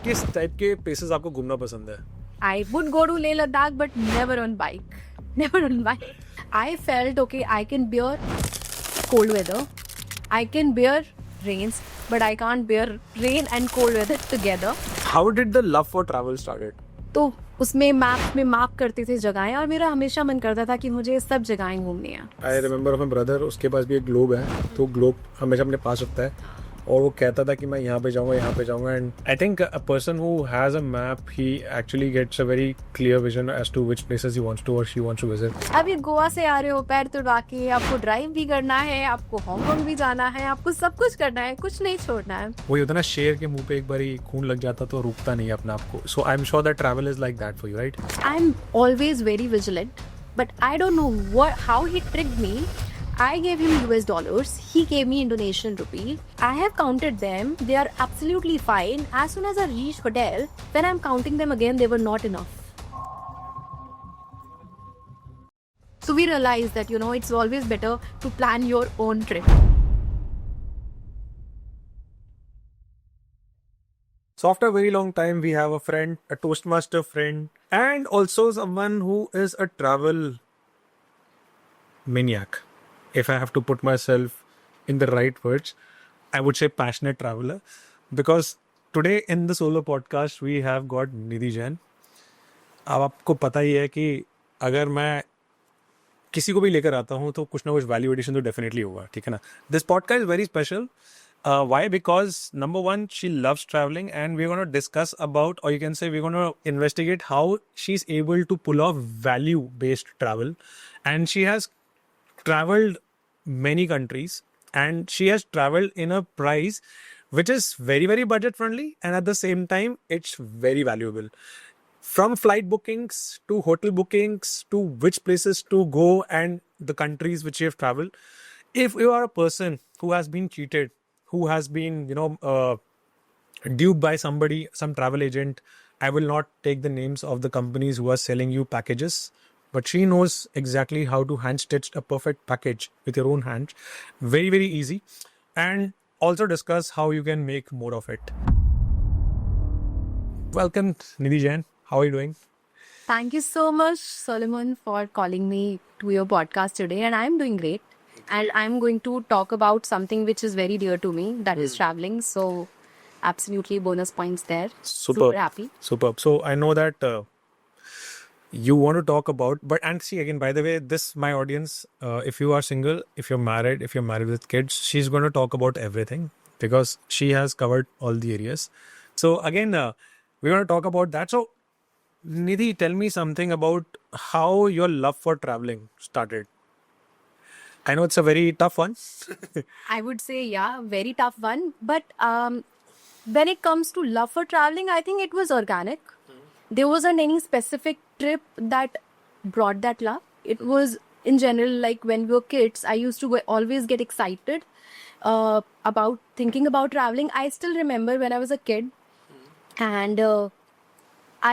किस टाइप के प्लेसेस आपको घूमना पसंद है? I would go to Leh Ladakh, but never on bike. Never on bike. I felt okay, I can bear cold weather. I can bear rains, but I can't bear rain and cold weather together. How did the love for travel started? तो उसमें map में mark करते थे जगहें और मेरा हमेशा मन करता था कि मुझे सब जगहें घूमनी है. आई रिमेंबर माई ब्रदर, उसके पास भी एक ग्लोब है, तो ग्लोब हमेशा अपने पास रखता है और वो कहता था कि मैं यहाँ पे जाऊँगा and I think a person who has a map he actually gets a very clear vision as to which places he wants to और शी वांट्स टू विजिट. अभी गोवा से आ रहे हो पैर तुड़वा के, आपको ड्राइव भी करना है, आपको हांगकांग भी जाना है, आपको सब कुछ करना है, कुछ नहीं छोड़ना है. वही होता है ना, शेर के मुंह पे एक बार खून लग जाता तो रुकता नहीं अपने आप को. So I am sure that travel is like that for you, right? I am always very vigilant, but I don't know how he tricked me. I gave him US dollars, he gave me Indonesian rupee. I have counted them, they are absolutely fine. As soon as I reached hotel, when I'm counting them again, they were not enough. So we realized that, it's always better to plan your own trip. So after a very long time, we have a friend, a Toastmaster friend, and also someone who is a travel maniac. If I have to put myself in the right words, I would say passionate traveler. Because today in the solo podcast, we have got Nidhi Jain. अब आपको पता ही है कि अगर मैं किसी को भी लेकर आता हूँ तो कुछ ना कुछ वैल्यू एडिशन तो डेफिनेटली होगा, ठीक है ना? This podcast is very special. Why? Because number one, she loves traveling, and we're going to discuss about, or you can say, we're going to investigate how she's able to pull off value-based travel. And she has traveled many countries, and she has traveled in a price which is very, very budget friendly, and at the same time, it's very valuable. From flight bookings to hotel bookings to which places to go and the countries which you have traveled. If you are a person who has been cheated, who has been, duped by somebody, some travel agent, I will not take the names of the companies who are selling you packages, but she knows exactly how to hand stitch a perfect package with your own hands. Very, very easy. And also discuss how you can make more of it. Welcome, Nidhi Jain. How are you doing? Thank you so much, Solomon, for calling me to your podcast today, and I'm doing great. And I'm going to talk about something which is very dear to me, that is traveling. So, absolutely bonus points there. Super happy. Superb. So I know that you want to talk about, and see again, by the way, this my audience. If you are single, if you're married with kids, she's going to talk about everything because she has covered all the areas. So again, we're going to talk about that. So Nidhi, tell me something about how your love for traveling started. I know it's a very tough one. I would say, yeah, very tough one. But when it comes to love for traveling, I think it was organic. There wasn't any specific trip that brought that love. It was in general, like when we were kids, I used to always get excited about thinking about traveling. I still remember when I was a kid and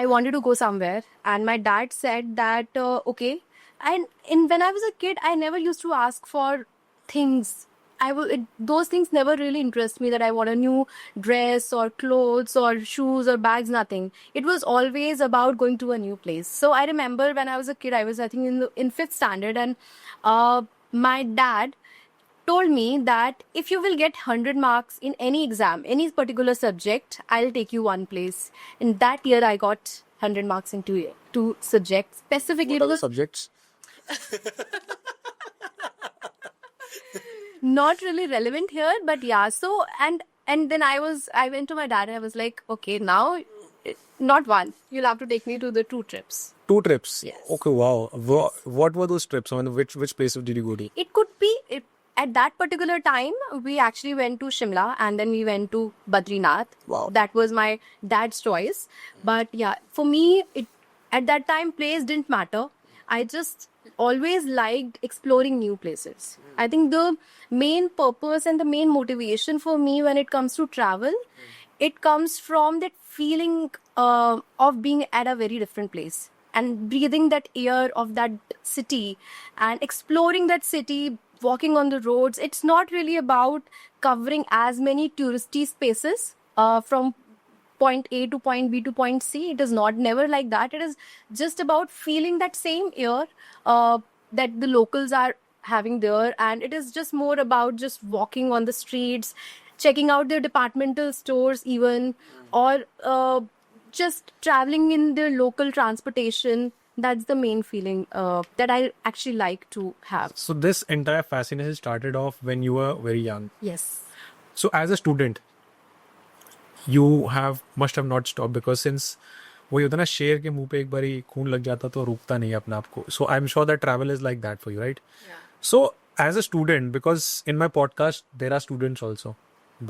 I wanted to go somewhere, and my dad said that, okay. And when I was a kid, I never used to ask for things. Those things never really interest me, that I want a new dress or clothes or shoes or bags, nothing. It was always about going to a new place. So I remember when I was a kid, I was, I think, in 5th standard, and my dad told me that if you will get 100 marks in any exam, any particular subject, I'll take you one place. In that year, I got 100 marks in two subjects. Specifically, what are the subjects? Not really relevant here, but yeah. So and then I went to my dad and I was like, okay, now not one. You'll have to take me to the 2 trips. 2 trips. Yes. Okay. Wow. What were those trips? I mean, which places did you go to? It could be at that particular time. We actually went to Shimla and then we went to Badrinath. Wow. That was my dad's choice. But yeah, for me, at that time, place didn't matter. I just always liked exploring new places. I think the main purpose and the main motivation for me when it comes to travel, it comes from that feeling of being at a very different place and breathing that air of that city and exploring that city, walking on the roads. It's not really about covering as many touristy spaces from point A to point B to point C. It is not never like that. It is just about feeling that same air that the locals are having there, and it is just more about just walking on the streets, checking out their departmental stores even, or just traveling in the local transportation. That's the main feeling that I actually like to have. So this entire fascination started off when you were very young. Yes. So as a student, you must have not stopped, because since वही होता है ना, शेर के मुंह पे एक बारी खून लग जाता तो रुकता नहीं है अपने आप को. So I'm sure that travel is like that for you, right? Yeah. So as a student, because in my podcast there are students also,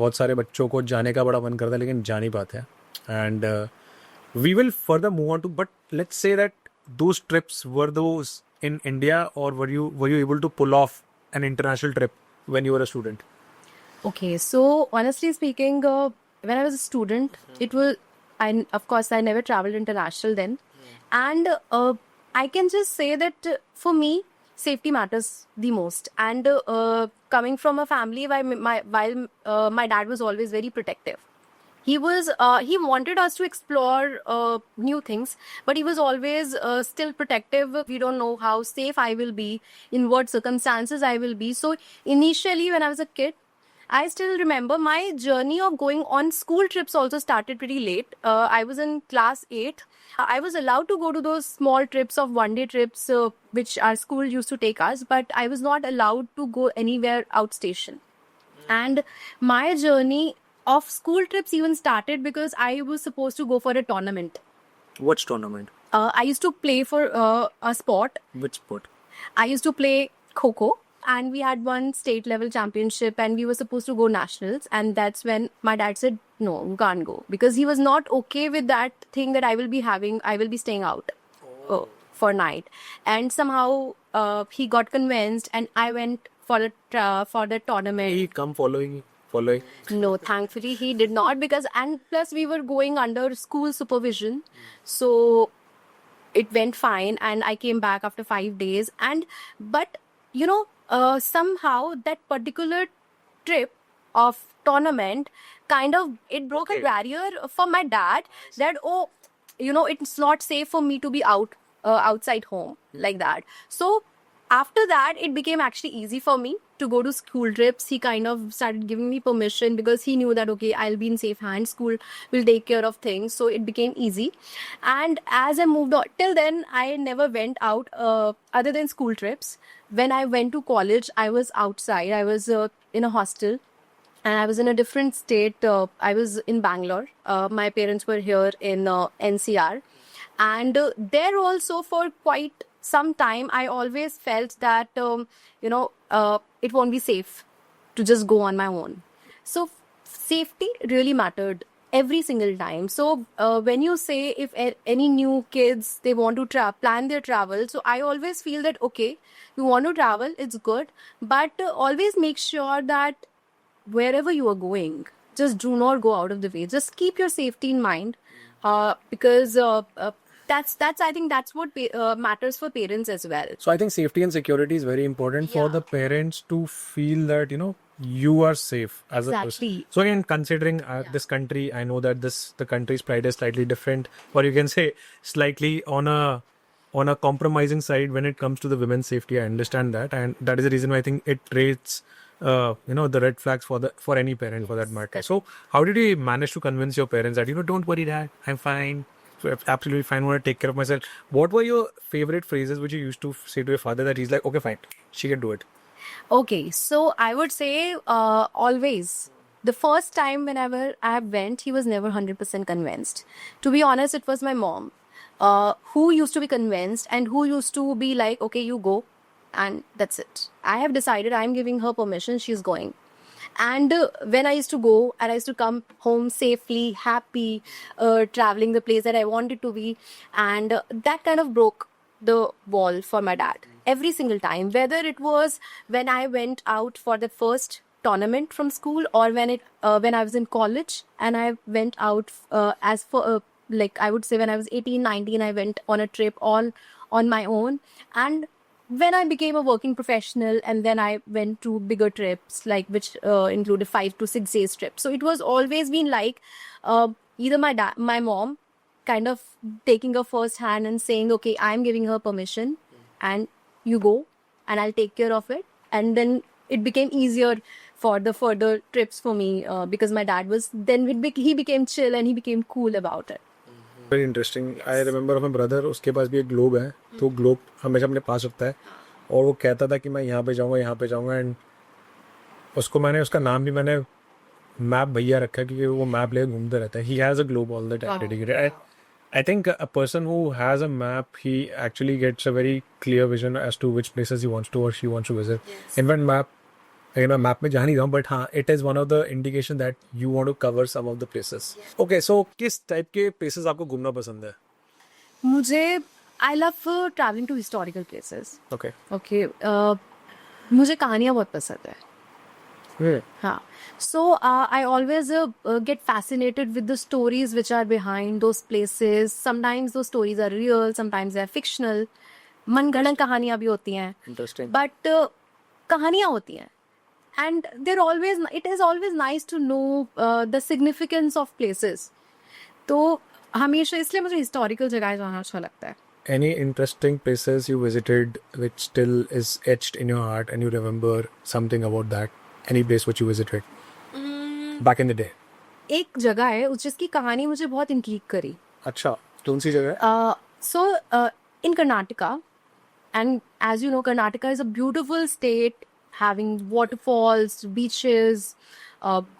बहुत सारे बच्चों को जाने का बड़ा मन करता है लेकिन जा नहीं पाते हैं. And we will further move on to, but let's say that those trips were those in India, or were you able to pull off an international trip when you were a student? Okay, so honestly speaking, when I was a student, it was, of course, I never traveled international then. And I can just say that for me, safety matters the most. And coming from a family while my dad was always very protective. He wanted us to explore new things, but he was always still protective. We don't know how safe I will be, in what circumstances I will be. So initially, when I was a kid, I still remember my journey of going on school trips also started pretty late. I was in class 8. I was allowed to go to those small trips of one-day trips, which our school used to take us, but I was not allowed to go anywhere outstation. And my journey of school trips even started because I was supposed to go for a tournament. Which tournament? I used to play for a sport. Which sport? I used to play Kho-Kho, and we had won state level championship, and we were supposed to go nationals. And that's when my dad said, no, you can't go, because he was not okay with that thing that I will be staying out for night. And somehow he got convinced, and I went for the tournament. He come following. No, thankfully he did not, and plus we were going under school supervision. So it went fine, and I came back after 5 days. But somehow that particular trip of tournament kind of, it broke a barrier for my dad that, it's not safe for me to be outside home like that. So after that, it became actually easy for me to go to school trips. He kind of started giving me permission because he knew that, okay, I'll be in safe hands. School will take care of things. So it became easy. And as I moved on, till then, I never went out other than school trips. When I went to college, I was outside. I was in a hostel. And I was in a different state. I was in Bangalore. My parents were here in NCR. And there also for quite some time, I always felt that, it won't be safe to just go on my own. So safety really mattered every single time. So when you say if any new kids, they want to plan their travel, so I always feel that, okay, you want to travel, it's good, but always make sure that wherever you are going, just do not go out of the way. Just keep your safety in mind, because that's I think that's what matters for parents as well. So I think safety and security is very important for the parents to feel that, you are safe as a person. Exactly. So again, considering this country, I know that the country's pride is slightly different, or you can say slightly on a compromising side when it comes to the women's safety. I understand that, and that is the reason why I think it rates the red flags for any parent for that matter. So how did you manage to convince your parents that, don't worry, Dad, I'm fine, absolutely fine, I want to take care of myself? What were your favorite phrases which you used to say to your father that he's like, okay, fine, she can do it? Okay, so I would say always. The first time whenever I went, he was never 100% convinced. To be honest, it was my mom who used to be convinced and who used to be like, okay, you go, and that's it. I have decided I'm giving her permission, she's going. And when I used to go and I used to come home safely, happy, traveling the place that I wanted to be, and that kind of broke the wall for my dad every single time, whether it was when I went out for the first tournament from school, or when I was in college and I went out as for like I would say when I was 18, 19, I went on a trip all on my own. And when I became a working professional, and then I went to bigger trips, like which included 5 to 6 days trips. So it was always been like, either my mom kind of taking a first hand and saying, okay, I'm giving her permission and you go and I'll take care of it. And then it became easier for the further trips for me because my dad was, then he became chill and he became cool about it. Very interesting. I remember of my brother, उसके पास भी एक globe है, तो globe हमेशा अपने पास रखता है और वो कहता था कि मैं यहाँ पे जाऊँगा एंड उसको मैंने उसका नाम भी मैंने मैप भैया रखा है क्योंकि वो मैप लेकर घूमता रहता है. He has a globe all the time dedicated. I think a person who has a map, he actually gets a very clear vision as to which places he wants to or she wants to visit. Yes. In one map, map में जा नहीं रहा हूँ, but हाँ, it is one of the indication that you want to cover some of the places. Yes. Okay, so किस type के places आपको घूमना पसंद है? मुझे I love traveling to historical places. Okay. Okay. मुझे कहानियाँ बहुत पसंद है. हाँ. So I always get fascinated with the stories which are behind those places. Sometimes those stories are real, sometimes they are fictional. मनगढ़ंत कहानियाँ भी होती हैं. Interesting. But कहानियाँ होती हैं. And it is always nice to know the significance of places. तो हमेशा इसलिए मुझे historical जगह जाना अच्छा लगता है. Any interesting places you visited which still is etched in your heart and you remember something about that? Any place which you visited back in the day? एक जगह है जिसकी कहानी मुझे बहुत इंट्रीग करी. अच्छा, कौन सी जगह है? So in Karnataka, and as you know, Karnataka is a beautiful state having waterfalls, beaches,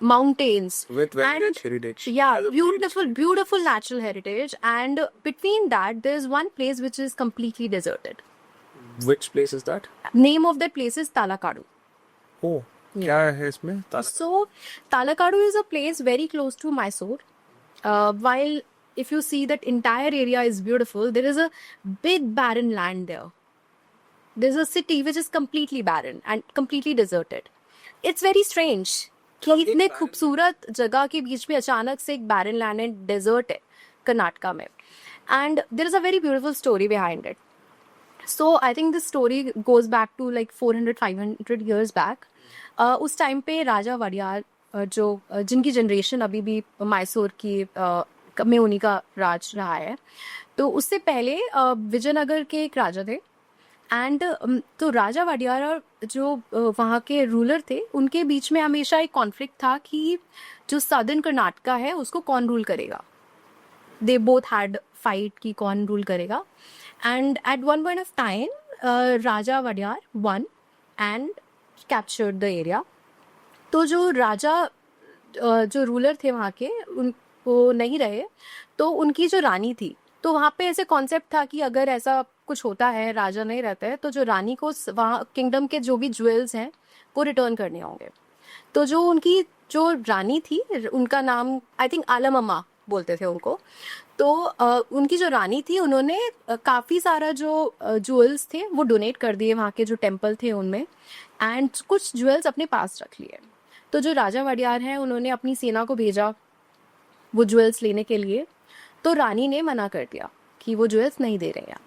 mountains. With very and rich heritage. Yeah, As a beautiful natural heritage. And between that, there's one place which is completely deserted. Which place is that? Name of that place is Talakadu. Oh, क्या है इसमें? So, Talakadu is a place very close to Mysore. While if you see that entire area is beautiful, there is a big barren land there. There's a city which is completely barren and completely deserted. It's very strange कि इतने खूबसूरत जगह के बीच में अचानक से एक barren land and desert है कर्नाटका में. And there is a very beautiful story behind it. So I think this story goes back to like 400-500 years back. उस टाइम पे राजा वडियार जो जिनकी जनरेशन अभी भी मैसूर की में उन्हीं का राज रहा है, तो उससे पहले विजयनगर के एक राजा थे. एंड तो राजा वडियार और जो वहाँ के रूलर थे उनके बीच में हमेशा एक कॉन्फ्लिक्ट था कि जो सदर्न कर्नाटका है उसको कौन रूल करेगा. दे बोथ हैड फाइट कि कौन रूल करेगा. And at one point of time Raja Wadiyar won and captured the area. तो जो राजा जो रूलर थे वहाँ के वो नहीं रहे, तो उनकी जो रानी थी, तो वहाँ पे ऐसे कॉन्सेप्ट था कि अगर ऐसा कुछ होता है, राजा नहीं रहता है, तो जो रानी को वहाँ किंगडम के जो भी ज्वेल्स हैं वो रिटर्न करने होंगे. तो जो उनकी जो रानी थी उनका नाम आई थिंक आलमम्मा बोलते थे उनको. तो उनकी जो रानी थी उन्होंने काफ़ी सारा जो ज्वेल्स थे वो डोनेट कर दिए वहाँ के जो टेम्पल थे उनमें, एंड कुछ ज्वेल्स अपने पास रख लिए. तो जो राजा वडियार हैं उन्होंने अपनी सेना को भेजा वो ज्वेल्स लेने के लिए, तो रानी ने मना कर दिया कि वो ज्वेल्स नहीं दे रहे हैं.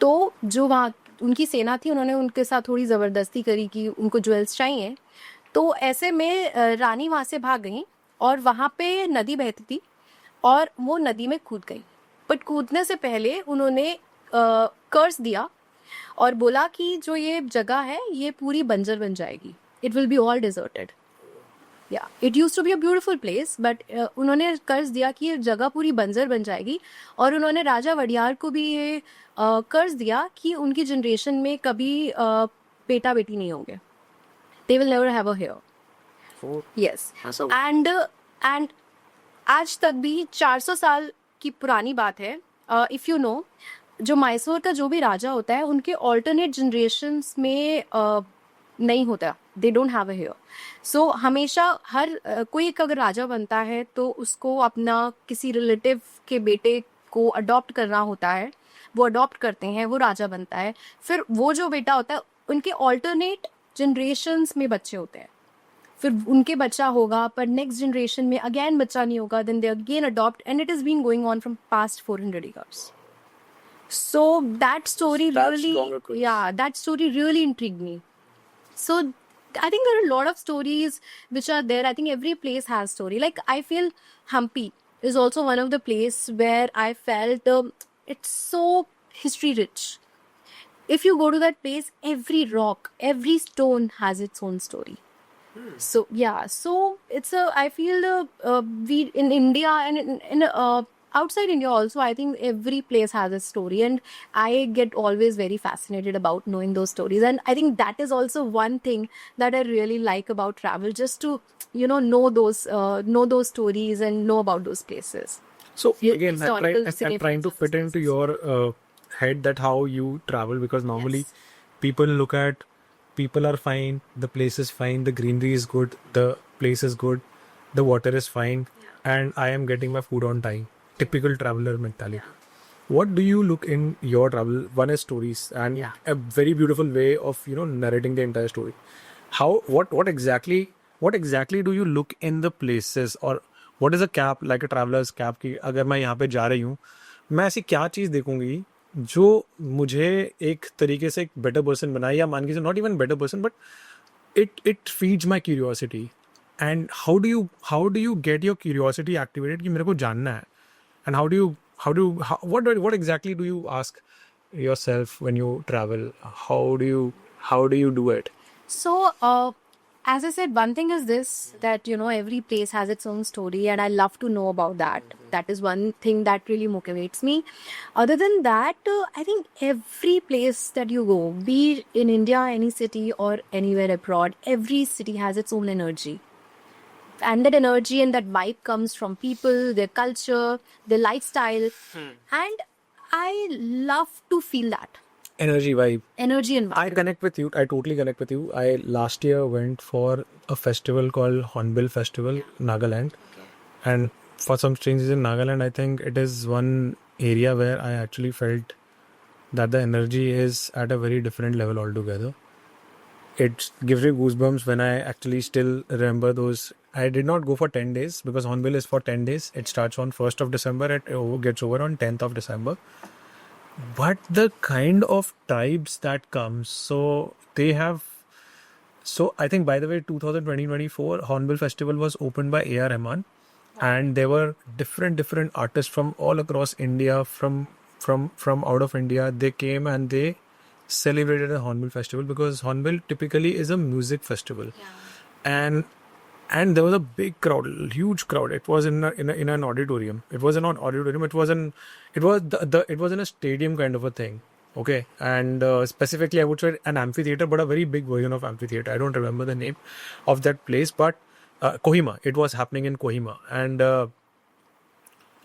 तो जो वहाँ उनकी सेना थी उन्होंने उनके साथ थोड़ी ज़बरदस्ती करी कि उनको ज्वेल्स चाहिए. तो ऐसे में रानी वहाँ से भाग गई और वहाँ पे नदी बहती थी और वो नदी में कूद गई. बट कूदने से पहले उन्होंने कर्स दिया और बोला कि जो ये जगह है ये पूरी बंजर बन जाएगी. It will be all deserted. या it use to be a beautiful place, but उन्होंने कर्ज दिया कि ये जगह पूरी बंजर बन जाएगी. और उन्होंने राजा वडियार को भी ये कर्ज दिया कि उनकी जनरेशन में कभी बेटा बेटी नहीं होंगे. They will never have a heir. Yes. And आज तक भी 400 साल की पुरानी बात है. इफ़ यू नो, जो मैसूर का जो भी राजा होता है उनके ऑल्टरनेट जनरेशन्स में नहीं होता. They don't have a hair. So हमेशा हर कोई अगर राजा बनता है तो उसको अपना किसी रिलेटिव के बेटे को अडॉप्ट करना होता है. वो अडॉप्ट करते हैं, वो राजा बनता है. फिर वो जो बेटा होता है उनके ऑल्टरनेट जनरेशन्स में बच्चे होते हैं. फिर उनके बच्चा होगा पर नेक्स्ट जनरेशन में अगेन बच्चा नहीं होगा. Then they again adopt and it is been going on from past 400 years. So that story really intrigued me. So I think there are a lot of stories which are there. I think every place has story. Like I feel Hampi is also one of the place where I felt it's so history rich. If you go to that place, every rock, every stone has its own story. So yeah, so it's a. I feel we in India and in outside India also. I think every place has a story, and I get always very fascinated about knowing those stories. And I think that is also one thing that I really like about travel, just to know those stories and know about those places. So Yeah, again, historical I'm trying significance to of those fit into places. your head that how you travel, because normally Yes. people look at, people are fine, the place is fine, the greenery is good, the place is good, the water is fine, and I am getting my food on time. Typical traveler mentality. What do you look in your travel? One is stories and Yeah. a very beautiful way of narrating the entire story. How what exactly do you look in the places, or what is a cap, like a traveler's cap, कि अगर मैं यहाँ पे जा रही हूँ, मैं ऐसी क्या चीज़ देखूंगी जो मुझे एक तरीके से एक बेटर पर्सन बनाए, या मान के चलो not even better person but it feeds my curiosity. And how do you get your curiosity activated कि मेरे को जानना है? And what exactly do you ask yourself when you travel? How do you do it? So, as I said, one thing is this, that every place has its own story, and I love to know about that. That is one thing that really motivates me. Other than that, I think every place that you go, be it in India, any city, or anywhere abroad, every city has its own energy. And that energy and that vibe comes from people, their culture, their lifestyle. And I love to feel that Energy vibe. energy and I vibe. connect with you. I totally connect with you. I last year went for a festival called Hornbill Festival, Nagaland. And for some strange reason, Nagaland, I think it is one area where I actually felt that the energy is at a very different level altogether. It gives me goosebumps when I actually still remember those. I did not go for 10 days because Hornbill is for 10 days. It starts on 1st of December. Gets over on 10th of December. But the kind of tribes that comes, so they have, so I think, by the way, 2024 Hornbill Festival was opened by A.R. Rahman, and there were different artists from all across India, from out of India. They came and they celebrated the Hornbill Festival, because Hornbill typically is a music festival. And there was a big crowd, huge crowd. It was in an auditorium. It was in an auditorium. It was it was in a stadium kind of a thing. Okay, and specifically I would say an amphitheater, but a very big version of amphitheater. I don't remember the name of that place, but Kohima. It was happening in Kohima, and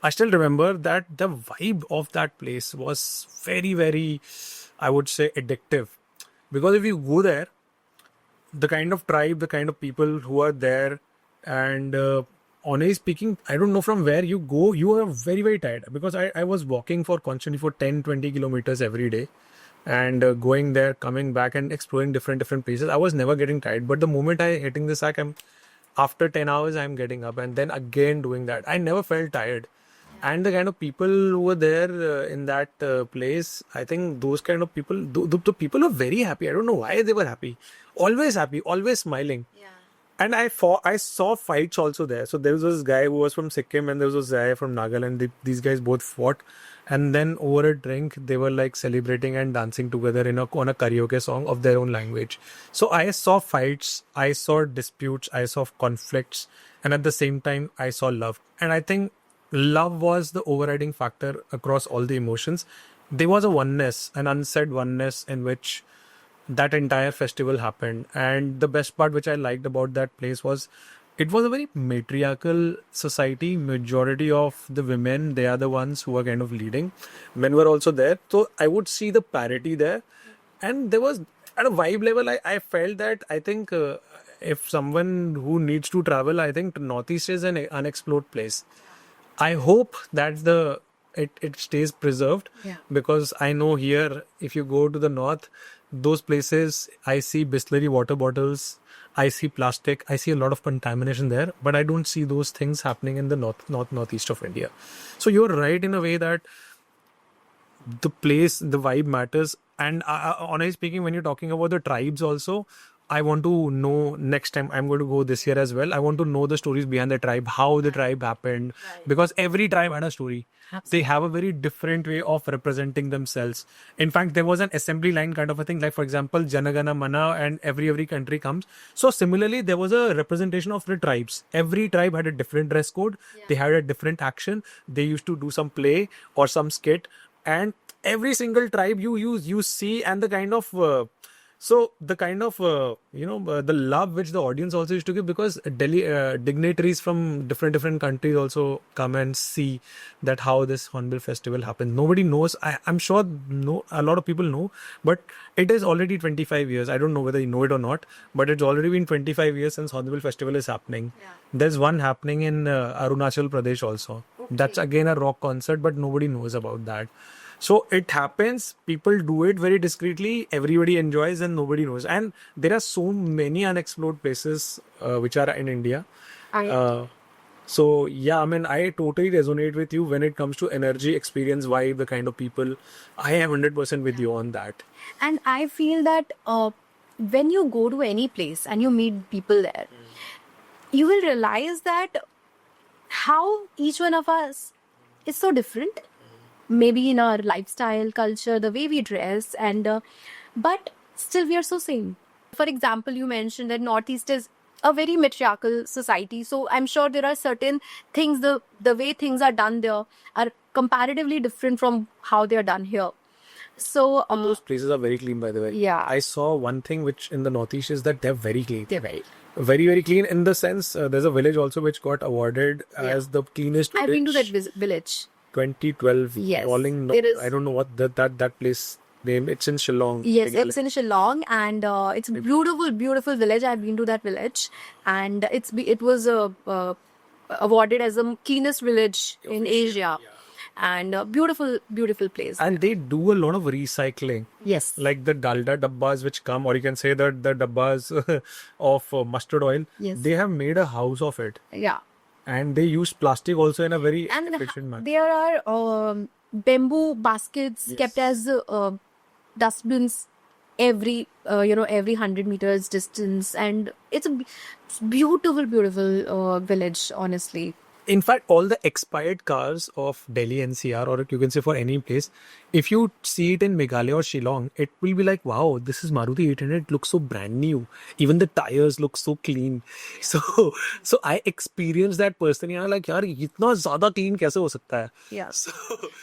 I still remember that the vibe of that place was very, I would say, addictive, because if you go there, the kind of tribe, the kind of people who are there, and honestly speaking, I don't know from where you go, you are very tired, because I was walking for constantly for 10-20 kilometers every day, and going there, coming back, and exploring different places. I was never getting tired, but the moment I hitting the sack, after 10 hours I'm getting up and then again doing that. I never felt tired. And the kind of people who were there in that place, I think those kind of people, the people were very happy. I don't know why they were happy, always smiling. And I saw fights also there. So there was this guy who was from Sikkim, and there was this guy from Nagaland. These guys both fought, and then over a drink they were like celebrating and dancing together on a karaoke song of their own language. So I saw fights, I saw disputes, I saw conflicts, and at the same time I saw love. And I think love was the overriding factor across all the emotions. There was a oneness, an unsaid oneness, in which that entire festival happened. And the best part which I liked about that place was, it was a very matriarchal society. Majority of the women, they are the ones who are kind of leading. Men were also there, so I would see the parity there. And there was, at a vibe level, I felt that, I think if someone who needs to travel, I think Northeast is an unexplored place. I hope that it stays preserved. Yeah. Because I know here, if you go to the north, those places, I see Bisleri water bottles, I see plastic, I see a lot of contamination there, but I don't see those things happening in the northeast of India. So you're right in a way that the place, the vibe matters. And honestly speaking, when you're talking about the tribes also, I want to know next time I'm going to go this year as well. I want to know the stories behind the tribe, how the tribe happened, because every tribe had a story. They have a very different way of representing themselves. In fact, there was an assembly line kind of a thing, like for example, Janagana Mana, and every country comes. So similarly, there was a representation of the tribes. Every tribe had a different dress code. They had a different action. They used to do some play or some skit, and every single tribe you see, and the kind of so the kind of the love which the audience also used to give, because Delhi dignitaries from different countries also come and see that how this Hornbill festival happens. Nobody knows. I'm sure a lot of people know, but it is already 25 years. I don't know whether you know it or not, but it's already been 25 years since Hornbill festival is happening. There's one happening in Arunachal Pradesh also. That's again a rock concert, but nobody knows about that. So it happens, people do it very discreetly, everybody enjoys and nobody knows. And there are so many unexplored places which are in India. So yeah, I mean, I totally resonate with you when it comes to energy, experience, vibe, the kind of people. I am 100% with you on that. And I feel that when you go to any place and you meet people there, you will realize that how each one of us is so different. Maybe in our lifestyle, culture, the way we dress, and but still we are so same. For example, you mentioned that Northeast is a very matriarchal society, so I'm sure there are certain things, the way things are done there are comparatively different from how they are done here. So Those places are very clean, by the way. Yeah. I saw one thing which in the Northeast is that they're very clean. they're very. Very clean in the sense there's a village also which got awarded as the cleanest I've been to that village. Village. 2012. Yes. There is, I don't know what that place name. It's in Shillong. Yes, it's in Shillong, and it's a beautiful village. I've been to that village, and it was awarded as the cleanest village in Asia, and beautiful place. And they do a lot of recycling. Yes. Like the dalda dabbas which come, or you can say that the dabbas of mustard oil. Yes. They have made a house of it. Yeah. And they use plastic also in a very And efficient manner. there are bamboo baskets kept as dustbins every 100 meters distance, and it's a beautiful village, honestly. In fact, all the expired cars of Delhi NCR, or you can say for any place, if you see it in Meghalaya or Shillong, it will be like, wow, this is Maruti 800. It looks so brand new. Even the tires look so clean. So I experienced that personally. I'm like, yaar, itna zyada clean kaise ho sakta hai? Yeah. So,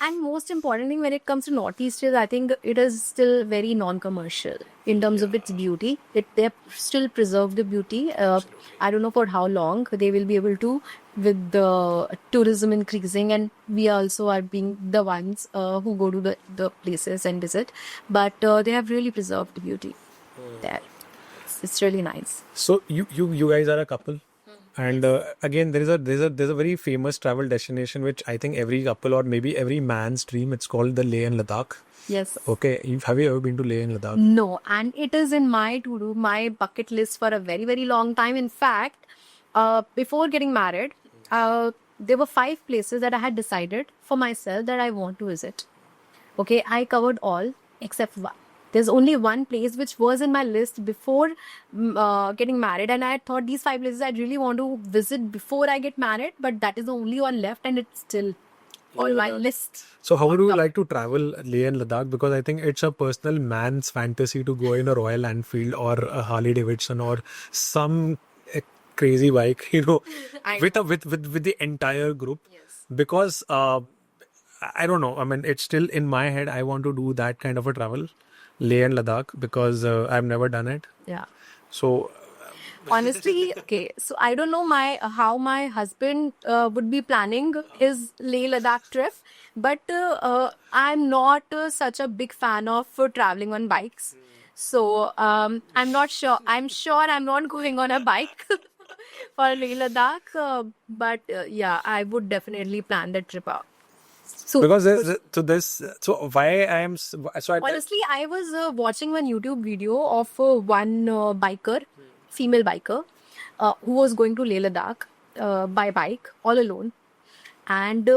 And most important thing when it comes to Northeast is I think it is still very non-commercial in terms of its beauty. They have still preserved the beauty. I don't know for how long they will be able to, with the tourism increasing, and we also are being the ones who go to the places and visit. But they have really preserved the beauty there. It's really nice. so you guys are a couple. And again, there's a very famous travel destination which I think every couple or maybe every man's dream. It's called the Leh and Ladakh. Yes. Okay, have you ever been to Leh and Ladakh? No, and it is in my to-do, my bucket list for a very long time. In fact, before getting married, there were 5 places that I had decided for myself that I want to visit. Okay, I covered all except one. There's only one place which was in my list before getting married, and I had thought these 5 places I really want to visit before I get married, but that is the only one left, and it's still on my list. So how would you like to travel Leh and Ladakh? Because I think it's a personal man's fantasy to go in a Royal Enfield or a Harley Davidson or some crazy bike, with the entire group. Yes. Because I don't know. I mean, it's still in my head. I want to do that kind of a travel, Leh and Ladakh, because I've never done it. Yeah. So Honestly, okay. So I don't know how my husband would be planning his Leh Ladakh trip, but I'm not such a big fan of traveling on bikes. So I'm not sure. I'm sure I'm not going on a bike for Leh Ladakh. But yeah, I would definitely plan that trip out. So because so why I am so I honestly, I was watching one YouTube video of one biker, female biker, who was going to Leh Ladakh by bike all alone, and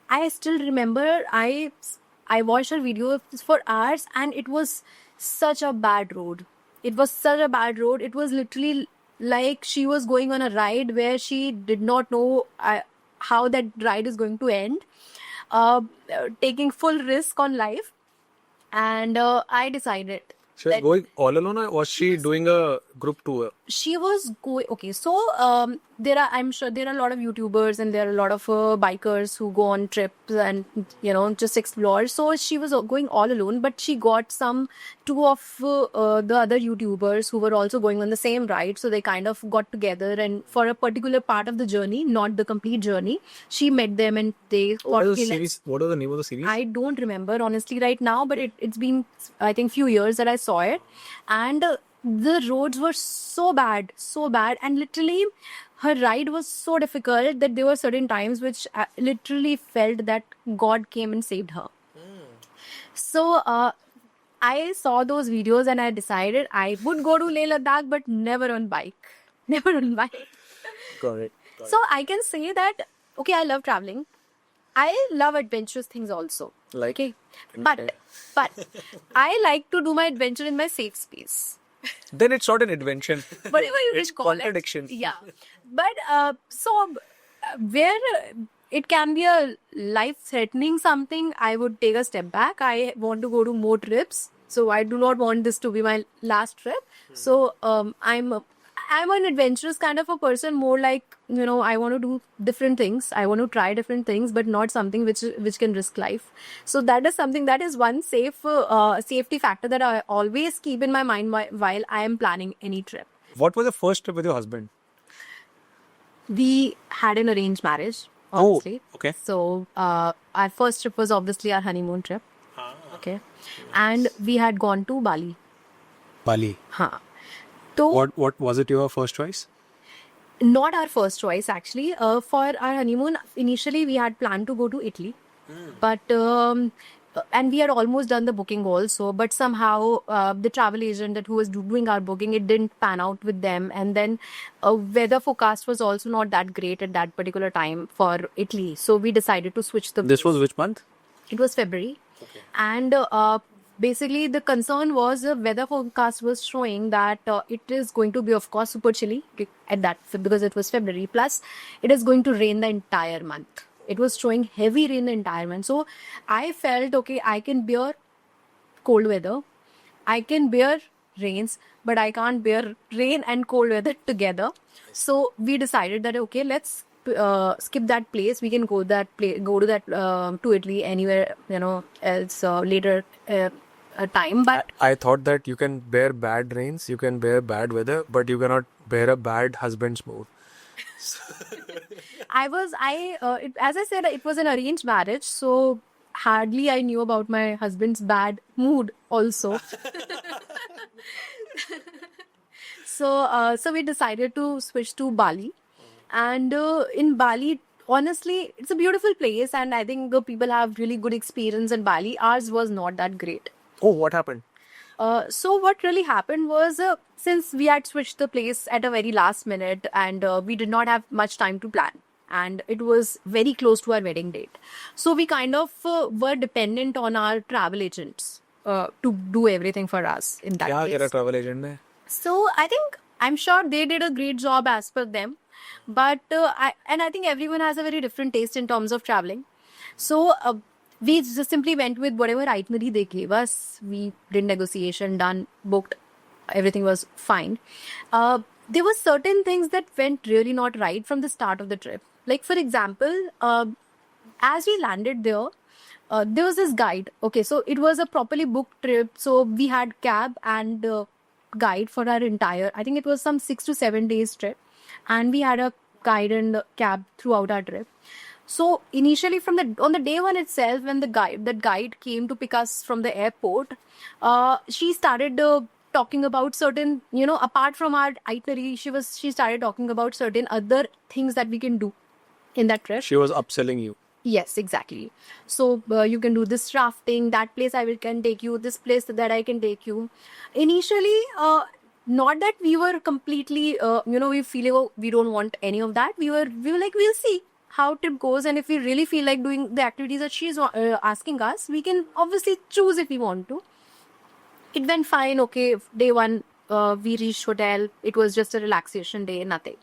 I still remember I watched her video for hours, and it was such a bad road. It was such a bad road. It was literally like she was going on a ride where she did not know how that ride is going to end, taking full risk on life. And I decided She was that going all alone, or was she doing a group tour? she was going. Okay, so I'm sure there are a lot of YouTubers and there are a lot of bikers who go on trips and just explore. So she was going all alone, but she got two of the other YouTubers who were also going on the same ride. So they kind of got together, and for a particular part of the journey, not the complete journey, she met them and they What got was the series? What was the name of the series? I don't remember honestly right now, but it's been, I think, few years that I saw it, and the roads were so bad, and literally her ride was so difficult that there were certain times which I literally felt that God came and saved her. So I saw those videos and I decided I would go to Leh Ladakh, but never on bike, never on bike. Got it. So I can say that, okay, I love traveling. I love adventurous things also. Like? Okay. But I like to do my adventure in my safe space. Then it's not an invention. Whatever you It's can call contradiction. it. Yeah. But where it can be a life-threatening something, I would take a step back. I want to go to more trips. So I do not want this to be my last trip. So I'm an adventurous kind of a person, more like, I want to do different things. I want to try different things, but not something which can risk life. So that is something, that is one safety factor that I always keep in my mind while I am planning any trip. What was the first trip with your husband? We had an arranged marriage, honestly. Oh, okay. So our first trip was obviously our honeymoon trip. Okay. And we had gone to Bali. Bali. Huh. So, What was it your first choice? not our first choice actually. For our honeymoon, initially we had planned to go to Italy, but and we had almost done the booking also. But somehow the travel agent who was doing our booking, it didn't pan out with them, and then weather forecast was also not that great at that particular time for Italy. So we decided to switch the. This was which month? It was February, and basically the concern was the weather forecast was showing that it is going to be, of course, super chilly at that, because it was February. Plus, it is going to rain the entire month. It was showing heavy rain the entire month. So I felt, okay, I can bear cold weather, I can bear rains, but I can't bear rain and cold weather together. So we decided that, okay, let's skip that place. We can go to that to Italy anywhere else later time. But I thought that you can bear bad rains, you can bear bad weather, but you cannot bear a bad husband's mood. as I said, it was an arranged marriage, so hardly I knew about my husband's bad mood also. So we decided to switch to Bali. And in Bali, honestly, it's a beautiful place, and I think people have really good experience in Bali. Ours was not that great. Oh, what happened? So what really happened was, since we had switched the place at a very last minute, and we did not have much time to plan, and it was very close to our wedding date, so we kind of were dependent on our travel agents to do everything for us in that क्या place. करा travel agent ने? So I'm sure they did a great job as per them, but I think everyone has a very different taste in terms of traveling. So we just simply went with whatever itinerary they gave us. We did negotiation, done, booked, everything was fine. There were certain things that went really not right from the start of the trip. Like, for example, as we landed there, there was this guide. Okay, so it was a properly booked trip. So we had cab and guide for our entire, I think it was some 6 to 7 days trip. And we had a guide and cab throughout our trip. So initially, on the day one itself, when that guide came to pick us from the airport, she started talking about certain, apart from our itinerary, she started talking about certain other things that we can do in that trip. She was upselling you. Yes, exactly. So you can do this rafting, that place can take you, this place that I can take you. Initially, not that we were completely, we feel, oh, we don't want any of that. We were like, we'll see how trip goes, and if we really feel like doing the activities that she's asking us, we can obviously choose if we want to. It went fine. Okay, day one, we reached hotel. It was just a relaxation day, nothing.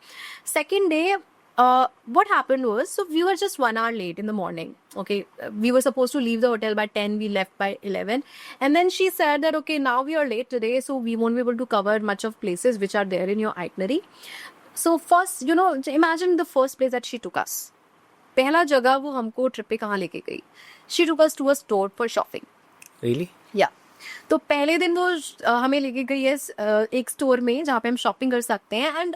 Second day, what happened was, so we were just 1 hour late in the morning. Okay, we were supposed to leave the hotel by 10. We left by 11, and then she said that okay, now we are late today, so we won't be able to cover much of places which are there in your itinerary. So first, imagine the first place that she took us. पहला जगह वो हमको trip पे कहाँ लेके गई? She took us to a store for shopping. Really? या तो पहले दिन वो हमें लेके गई है एक स्टोर में जहाँ पे हम शॉपिंग कर सकते हैं. And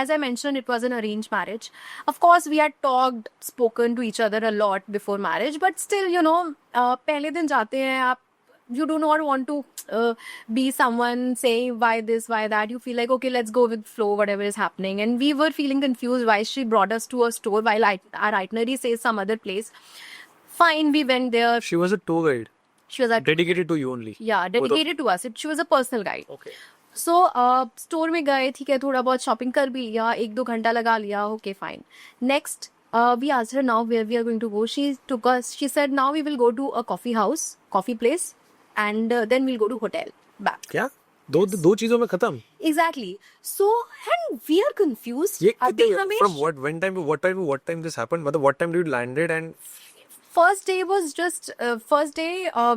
as I mention it was an arrange marriage. Of course we had talked spoken to each other a lot before marriage, but still पहले दिन जाते हैं आप, you do not want to be someone saying why this, why that. You feel like, okay, let's go with flow, whatever is happening. And we were feeling confused why she brought us to a store while our itinerary says some other place. Fine, we went there. She was a tour guide. She was Dedicated to you only. yeah, dedicated to us. She was a personal guide. Okay. So store में गए, ठीक है, थोड़ा बहुत shopping कर भी लिया, 1-2 घंटा लगा लिया. Okay fine. Next we asked her now where we are going to go. She said now we will go to a coffee place, and then we'll go to hotel back. क्या? दो चीजों में खत्म. Exactly. So and we are confused. ये अभी कितने हमें from what time to what time this happened? मतलब what time did you landed and first day was just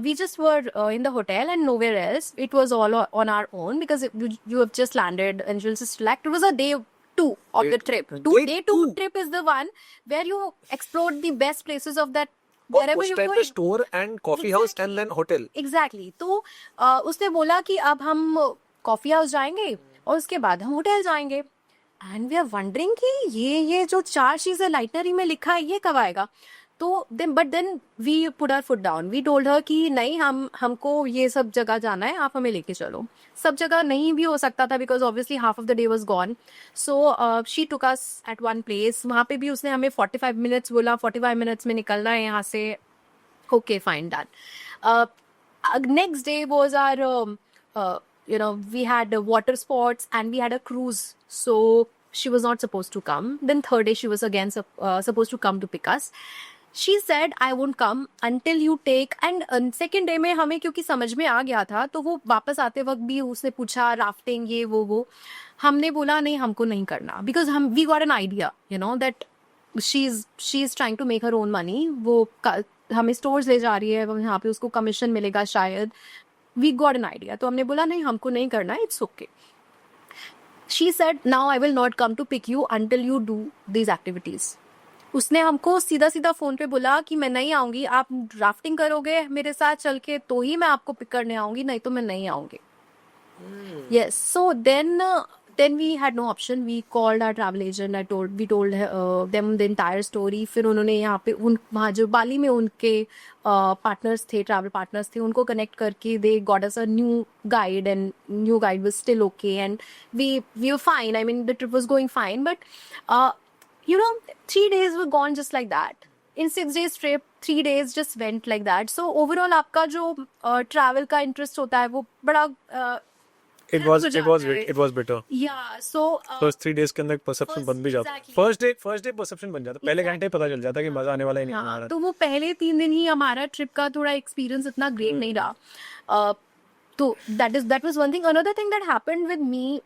we just were in the hotel and nowhere else. It was all on our own because you have just landed and you'll just select. It was a day 2 of the trip. Day 2 trip is the one where you explored the best places of that wherever उस you time go. पे store and coffee house and then hotel. Exactly. तो उसने बोला कि अब हम coffee house जाएंगे और उसके बाद हम होटल जाएंगे. एंड वी आर वंडरिंग कि ये जो 4 चीजें लाइटनरी में लिखा है ये कब आएगा. तो then we put our foot down. We told her कि नहीं, हमको ये सब जगह जाना है, आप हमें लेके चलो. सब जगह नहीं भी हो सकता था because obviously half of the day was gone. So she took us at one place. वहाँ पे भी उसने हमें 45 मिनट्स बोला, 45 मिनट्स में निकलना है यहाँ से. Okay fine, done. Next day was our we had water sports and we had a cruise, so she was not supposed to come. Then third day she was again supposed to come to pick us. She said I won't come until you take. And second day में हमें क्योंकि समझ में आ गया था तो वो वापस आते वक्त भी उसने पूछा राफ्टिंग ये वो. हमने बोला नहीं, हमको नहीं करना because we got an idea that she's trying to make her own money. वो हमें स्टोर्स ले जा रही है, यहाँ पे उसको कमीशन मिलेगा शायद. We got an idea. तो हमने बोला नहीं, हमको नहीं करना, it's okay. She said now I will not come to pick you until you do these activities. उसने हमको सीधा फोन पे बोला कि मैं नहीं आऊंगी, आप राफ्टिंग करोगे मेरे साथ चल के तो ही मैं आपको पिक करने आऊंगी, नहीं तो मैं नहीं आऊंगी. Yes. So then we had no option. We called our travel agent. We told them the entire story. फिर उन्होंने यहाँ पे वहाँ जो बाली में उनके पार्टनर्स थे, ट्रैवल पार्टनर्स थे, उनको कनेक्ट करके they got us a new guide, and new guide was still okay, and we were fine. I mean the trip was going fine, but 3 days were gone just like that. In 6 days trip, 3 days just went like that. So overall आपका जो travel का interest होता है वो बड़ा It was bitter. Yeah, so First 3 days के अंदर perception बन भी जाता. exactly. First day perception बन जाता. पहले घंटे पता चल जाता कि मजा आने वाला ही नहीं आ हाँ, रहा. तो वो पहले 3 दिन ही हमारा ट्रिप का थोड़ा एक्सपीरियंस इतना ग्रेट नहीं रहा. तो that was one thing. Another thing that happened with me,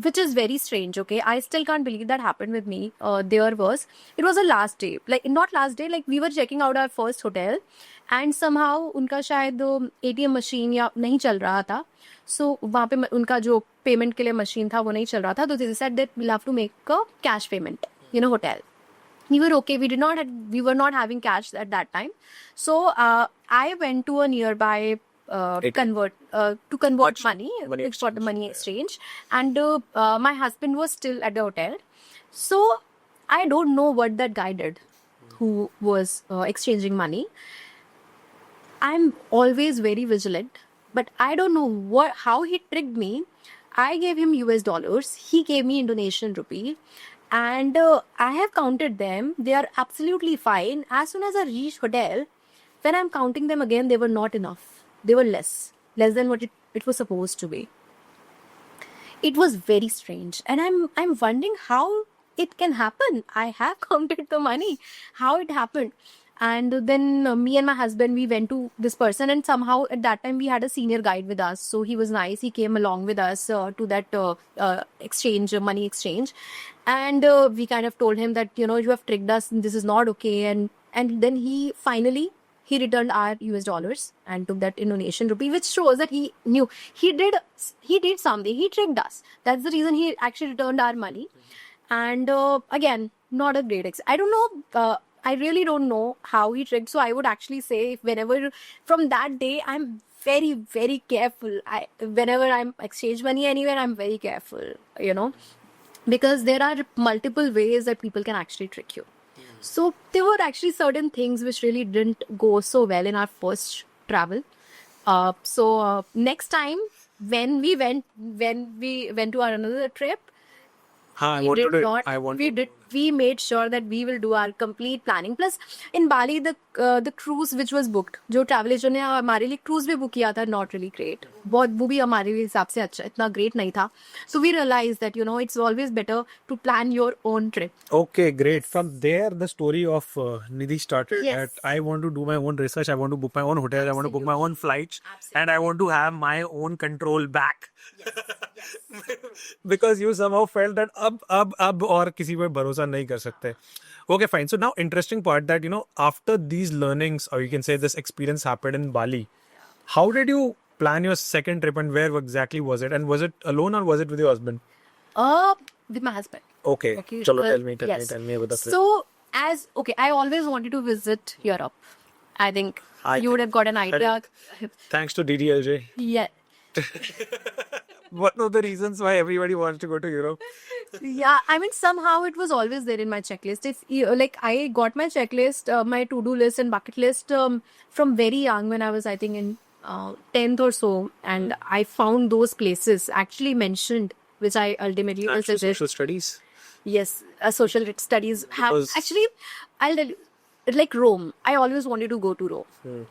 which is very strange. Okay, I still can't believe that happened with me. It was a last day, like not last day, like we were checking out our first hotel, and somehow उनका शायद ATM machine या नहीं चल रहा था. So वहाँ पे उनका जो पेमेंट के लिए मशीन था वो नहीं चल रहा था. तो they said that we'll have to make a cash payment, hotel. We were okay. We were not having cash at that time. So I went to a nearby to convert money for the money exchange, and my husband was still at the hotel. So I don't know what that guy did who was exchanging money. I'm always very vigilant, but I don't know how he tricked me. I gave him US dollars. He gave me Indonesian rupee. And I have counted them. They are absolutely fine. As soon as I reached hotel, when I'm counting them again, they were not enough. They were less than what it was supposed to be. It was very strange. And I'm wondering how it can happen. I have counted the money. How it happened. And then me and my husband, we went to this person, and somehow at that time we had a senior guide with us. So he was nice. He came along with us to that exchange, money exchange. And we kind of told him that, you have tricked us and this is not okay. And then he finally, he returned our US dollars and took that Indonesian rupee, which shows that he knew he did something. He tricked us. That's the reason he actually returned our money. And again, not a great I don't know. I really don't know how he tricked. So I would actually say, if whenever from that day, I'm very, very careful. Whenever I'm exchange money anywhere, I'm very careful, because there are multiple ways that people can actually trick you. So there were actually certain things which really didn't go so well in our first travel. So next time when we went to our another trip, we made sure that we will do our complete planning. Plus in Bali, the cruise which was booked, जो travel agent ने हमारे लिए cruise भी book किया था, not really great. बहुत वो भी हमारे हिसाब से अच्छा, इतना great नहीं था. So we realized that it's always better to plan your own trip. Okay, great. From there, the story of Nidhi started. Yes. That I want to do my own research. I want to book my own hotel. I want to book my own flights, and I want to have my own control back. Because you somehow felt that अब और किसी पे भरोसा नहीं कर सकते. Okay, fine. So now interesting part that after these learnings, or you can say this experience happened in Bali, how did you plan your second trip and where exactly was it? And was it alone or was it with your husband? With my husband. Okay. Chalo, tell me about the trip. So I always wanted to visit Europe. I think you would have got an idea. Thanks to DDLJ. Yeah. One of the reasons why everybody wants to go to Europe. Yeah, I mean, somehow it was always there in my checklist. If I got my checklist, my to-do list and bucket list from very young, when I was, I think, in 10th or so, and I found those places actually mentioned, which I ultimately will Actual suggest. social studies. Yes, social studies have Because- actually. I'll tell you, like Rome. I always wanted to go to Rome.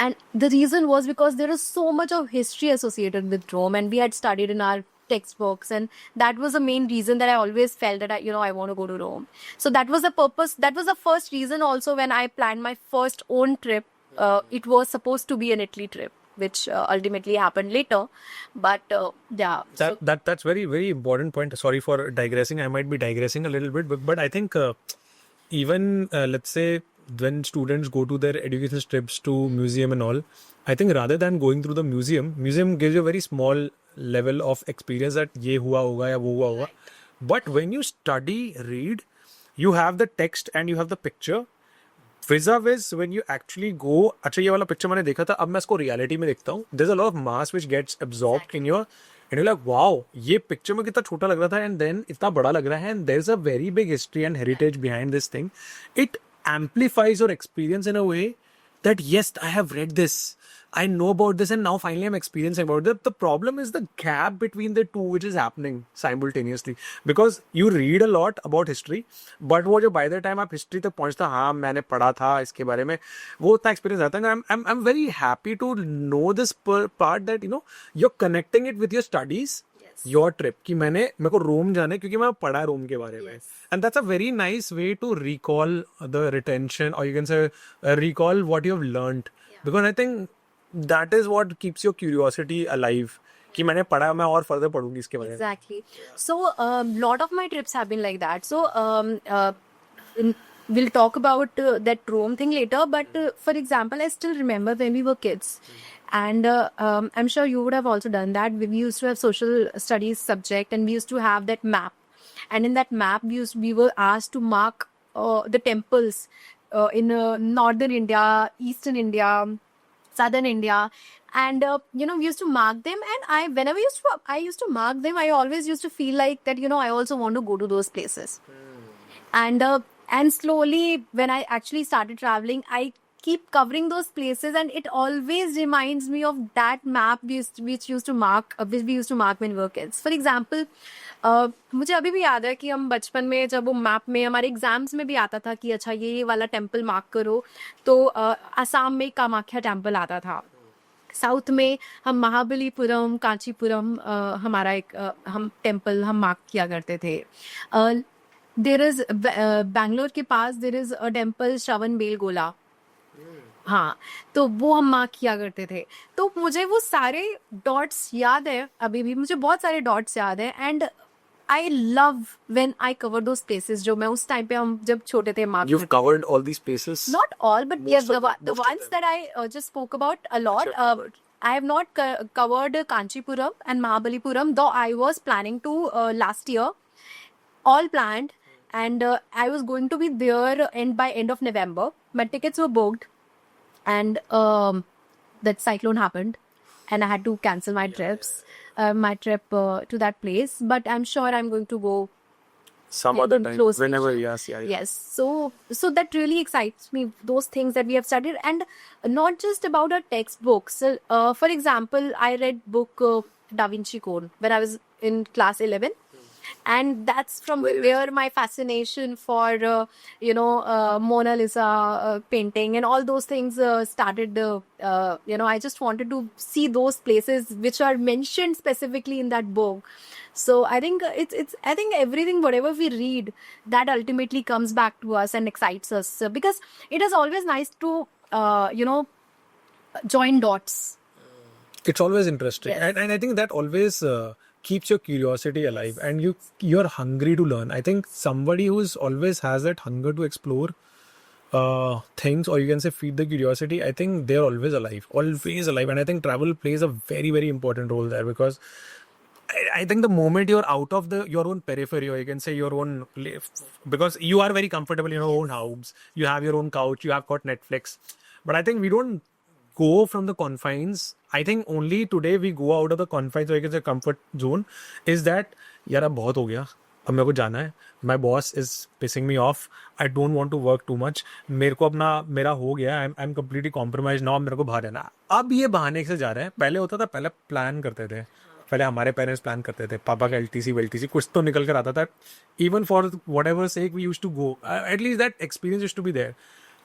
And the reason was because there is so much of history associated with Rome, and we had studied in our textbooks, and that was the main reason that I always felt that I want to go to Rome. So that was the purpose. That was the first reason also when I planned my first own trip. It was supposed to be an Italy trip, which ultimately happened later. But yeah. That's very, very important point. Sorry for digressing. I might be digressing a little bit, but I think even let's say when students go to their education trips to museum and all, I think rather than going through the museum gives you a very small level of experience that ये हुआ होगा या वो हुआ होगा. But when you study, read, you have the text and you have the picture. Vis-a-vis when you actually go, अच्छा ये वाला picture मैंने देखा था, अब मैं इसको reality में देखता हूँ. There's a lot of mass which gets absorbed in your, and you're like, wow, ये picture में कितना छोटा लग रहा था, and then इतना बड़ा लग रहा है, and there's a very big history and heritage behind this thing. It amplifies your experience in a way that yes, I have read this, I know about this, and now finally I'm experiencing about it. The problem is the gap between the two which is happening simultaneously, because you read a lot about history, but वो जो by the time आप history तक पहुंचता, हाँ मैंने पढ़ा था इसके बारे में, वो उतना experience आता है. I'm very happy to know this part that you're connecting it with your studies. Your trip कि मेरे को रोम जाना है क्योंकि मैं पढ़ा रोम के बारे में, and that's a very nice way to recall the retention, or you can say recall what you have learned, because I think that is what keeps your curiosity alive कि मैंने पढ़ा, मैं और further पढ़ूंगी इसके बारे में. Exactly. So lot of my trips have been like that. So we'll talk about that Rome thing later, but for example, I still remember when we were kids. And I'm sure you would have also done that. We used to have social studies subject, and we used to have that map. And in that map, we were asked to mark the temples in northern India, eastern India, southern India, and we used to mark them. And whenever I used to mark them, I always used to feel like that I also want to go to those places. And slowly, when I actually started traveling, I keep covering those places, and it always reminds me of that map which we used to mark when we were kids. For example, मुझे अभी भी याद है कि हम बचपन में जब वो मैप में हमारे एग्जाम्स में भी आता था कि अच्छा ये वाला टेम्पल मार्क करो, तो असम में कामाख्या टेम्पल आता था, साउथ में हम महाबलीपुरम, कांचीपुरम हमारा एक हम टेम्पल हम मार्क किया करते थे. देयर इज बैंगलोर के पास देयर इज अ टेम्पल श्रवण बेलगोला, हाँ, तो वो हम मार्क किया करते थे। तो मुझे वो सारे डॉट्स याद है, अभी भी मुझे बहुत सारे डॉट्स याद है, and I love when I cover those places जो मैं उस टाइम पे हम जब छोटे थे mark You've covered all these places. Not all, but Most yes, of them, the most of ones them. that I just spoke about a lot. Sure. I have not covered Kanchipuram and Mahabalipuram, though I was planning to last year, all planned, and I was going to be there by end of November. My tickets were booked, and that cyclone happened, and I had to cancel my my trip to that place. But I'm sure I'm going to go Some in other time, close whenever, future. yes, yeah. Yes, so that really excites me, those things that we have studied, and not just about our textbooks. So, for example, I read book Da Vinci Code when I was in class 11, and that's from where my fascination for Mona Lisa painting and all those things started. I just wanted to see those places which are mentioned specifically in that book. So I think I think everything, whatever we read, that ultimately comes back to us and excites us, because it is always nice to join dots. It's always interesting. Yes. And I think that always keeps your curiosity alive, and you're hungry to learn. I think somebody who's always has that hunger to explore things, or you can say feed the curiosity, I think they're always alive. And I think travel plays a very, very important role there, because I think the moment you're out of your own periphery, or you can say your own because you are very comfortable in your own house, you have your own couch, you have got Netflix. But I think we don't go from the confines. I think only today we go out of the confines, or you can say comfort zone, is that यार अब बहुत हो गया, अब मेरे को जाना है, my boss is pissing me off, I don't want to work too much, मेरे को अपना मेरा हो गया, I'm completely compromised now, मेरे को बाहर रहना है। अब ये बहाने से जा रहे हैं। पहले होता था, पहले प्लान करते थे, पहले हमारे पेरेंट्स प्लान करते थे, पापा का एलटीसी कुछ तो निकल कर आता था, even for what ever sake we use to go, at least that experience use to be there.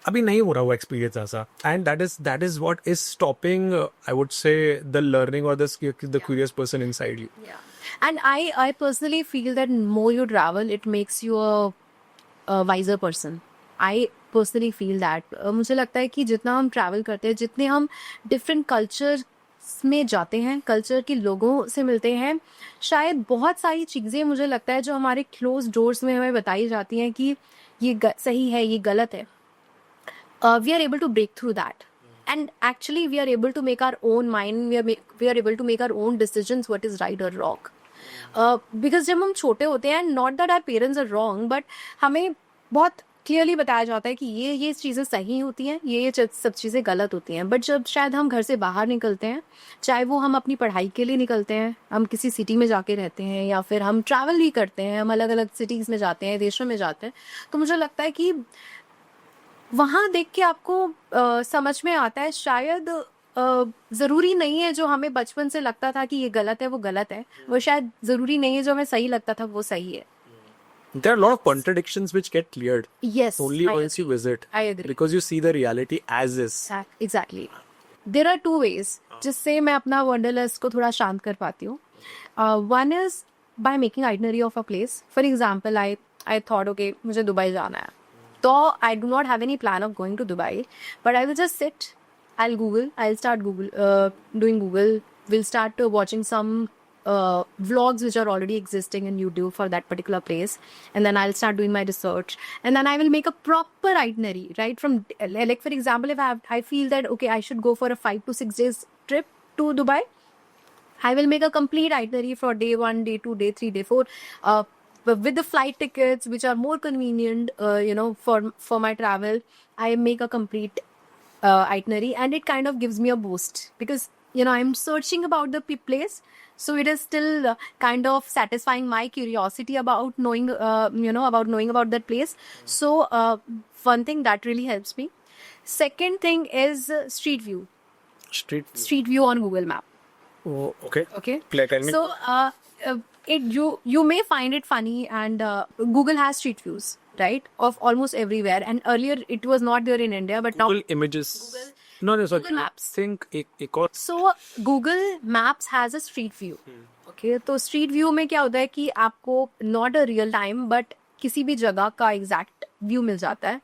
अभी नहीं हो रहा वो एक्सपीरियंस ऐसा, and that is what is stopping, I would say, the learning और the curious person inside you. Yeah. And I personally feel that more you travel, it makes you a wiser person. I personally feel that. मुझे लगता है कि जितना हम travel करते हैं, जितने हम डिफरेंट कल्चर में जाते हैं, कल्चर के लोगों से मिलते हैं, शायद बहुत सारी चीज़ें मुझे लगता है जो हमारे क्लोज डोर्स में हमें बताई जाती हैं कि ये सही है, ये गलत है, we are able to break through that, and actually we are able to make our own mind, we are able to make our own decisions what is right or wrong. Because जब हम छोटे होते हैं, not that our parents are wrong, but हमें बहुत clearly बताया जाता है कि ये चीज़ें सही होती हैं, ये सब चीज़ें गलत होती हैं। बट जब शायद हम घर से बाहर निकलते हैं, चाहे वो हम अपनी पढ़ाई के लिए निकलते हैं, हम किसी सिटी में जाके रहते हैं, या फिर हम ट्रैवल भी करते हैं, हम अलग अलग सिटीज़ में जाते हैं, देशों में जाते हैं, तो मुझे लगता है कि वहाँ देख के आपको समझ में आता है शायद ज़रूरी नहीं है जो हमें बचपन से लगता था कि ये गलत है, वो गलत है, वो शायद ज़रूरी नहीं है जो हमें सही लगता था वो सही है। There are a lot of contradictions which get cleared Yes, only I once you visit. I agree. Because you see the reality as is. Exactly. There are two ways जिससे मैं अपना wanderlust को थोड़ा शांत कर पाती हूँ. One is by making itinerary of a place. For example, I thought, okay, मुझे दुबई जाना है, तो I do not have any plan of going to Dubai, but I will just sit, I'll Google, I'll start doing Google, we'll start watching some vlogs which are already existing in YouTube for that particular place, and then I'll start doing my research, and then I will make a proper itinerary, right? From, like, for example, if I feel that okay, I should go for a 5 to 6 days trip to Dubai, I will make a complete itinerary for day 1, day 2, day 3, day 4, with the flight tickets which are more convenient, for my travel. I make a complete itinerary, and it kind of gives me a boost, because I'm searching about the place, so it is still kind of satisfying my curiosity about knowing about that place. So one thing that really helps me. Second thing is street view on Google Map. Oh, okay. Okay. Tell me. So you may find it funny, and Google has street views, right, of almost everywhere, and earlier it was not there in India, but now Google Images. No, sorry. Google Maps. Think एक और. So Google Maps has a street view. Okay, तो street view में क्या होता है कि आपको not a real time but किसी भी जगह का exact view मिल जाता है,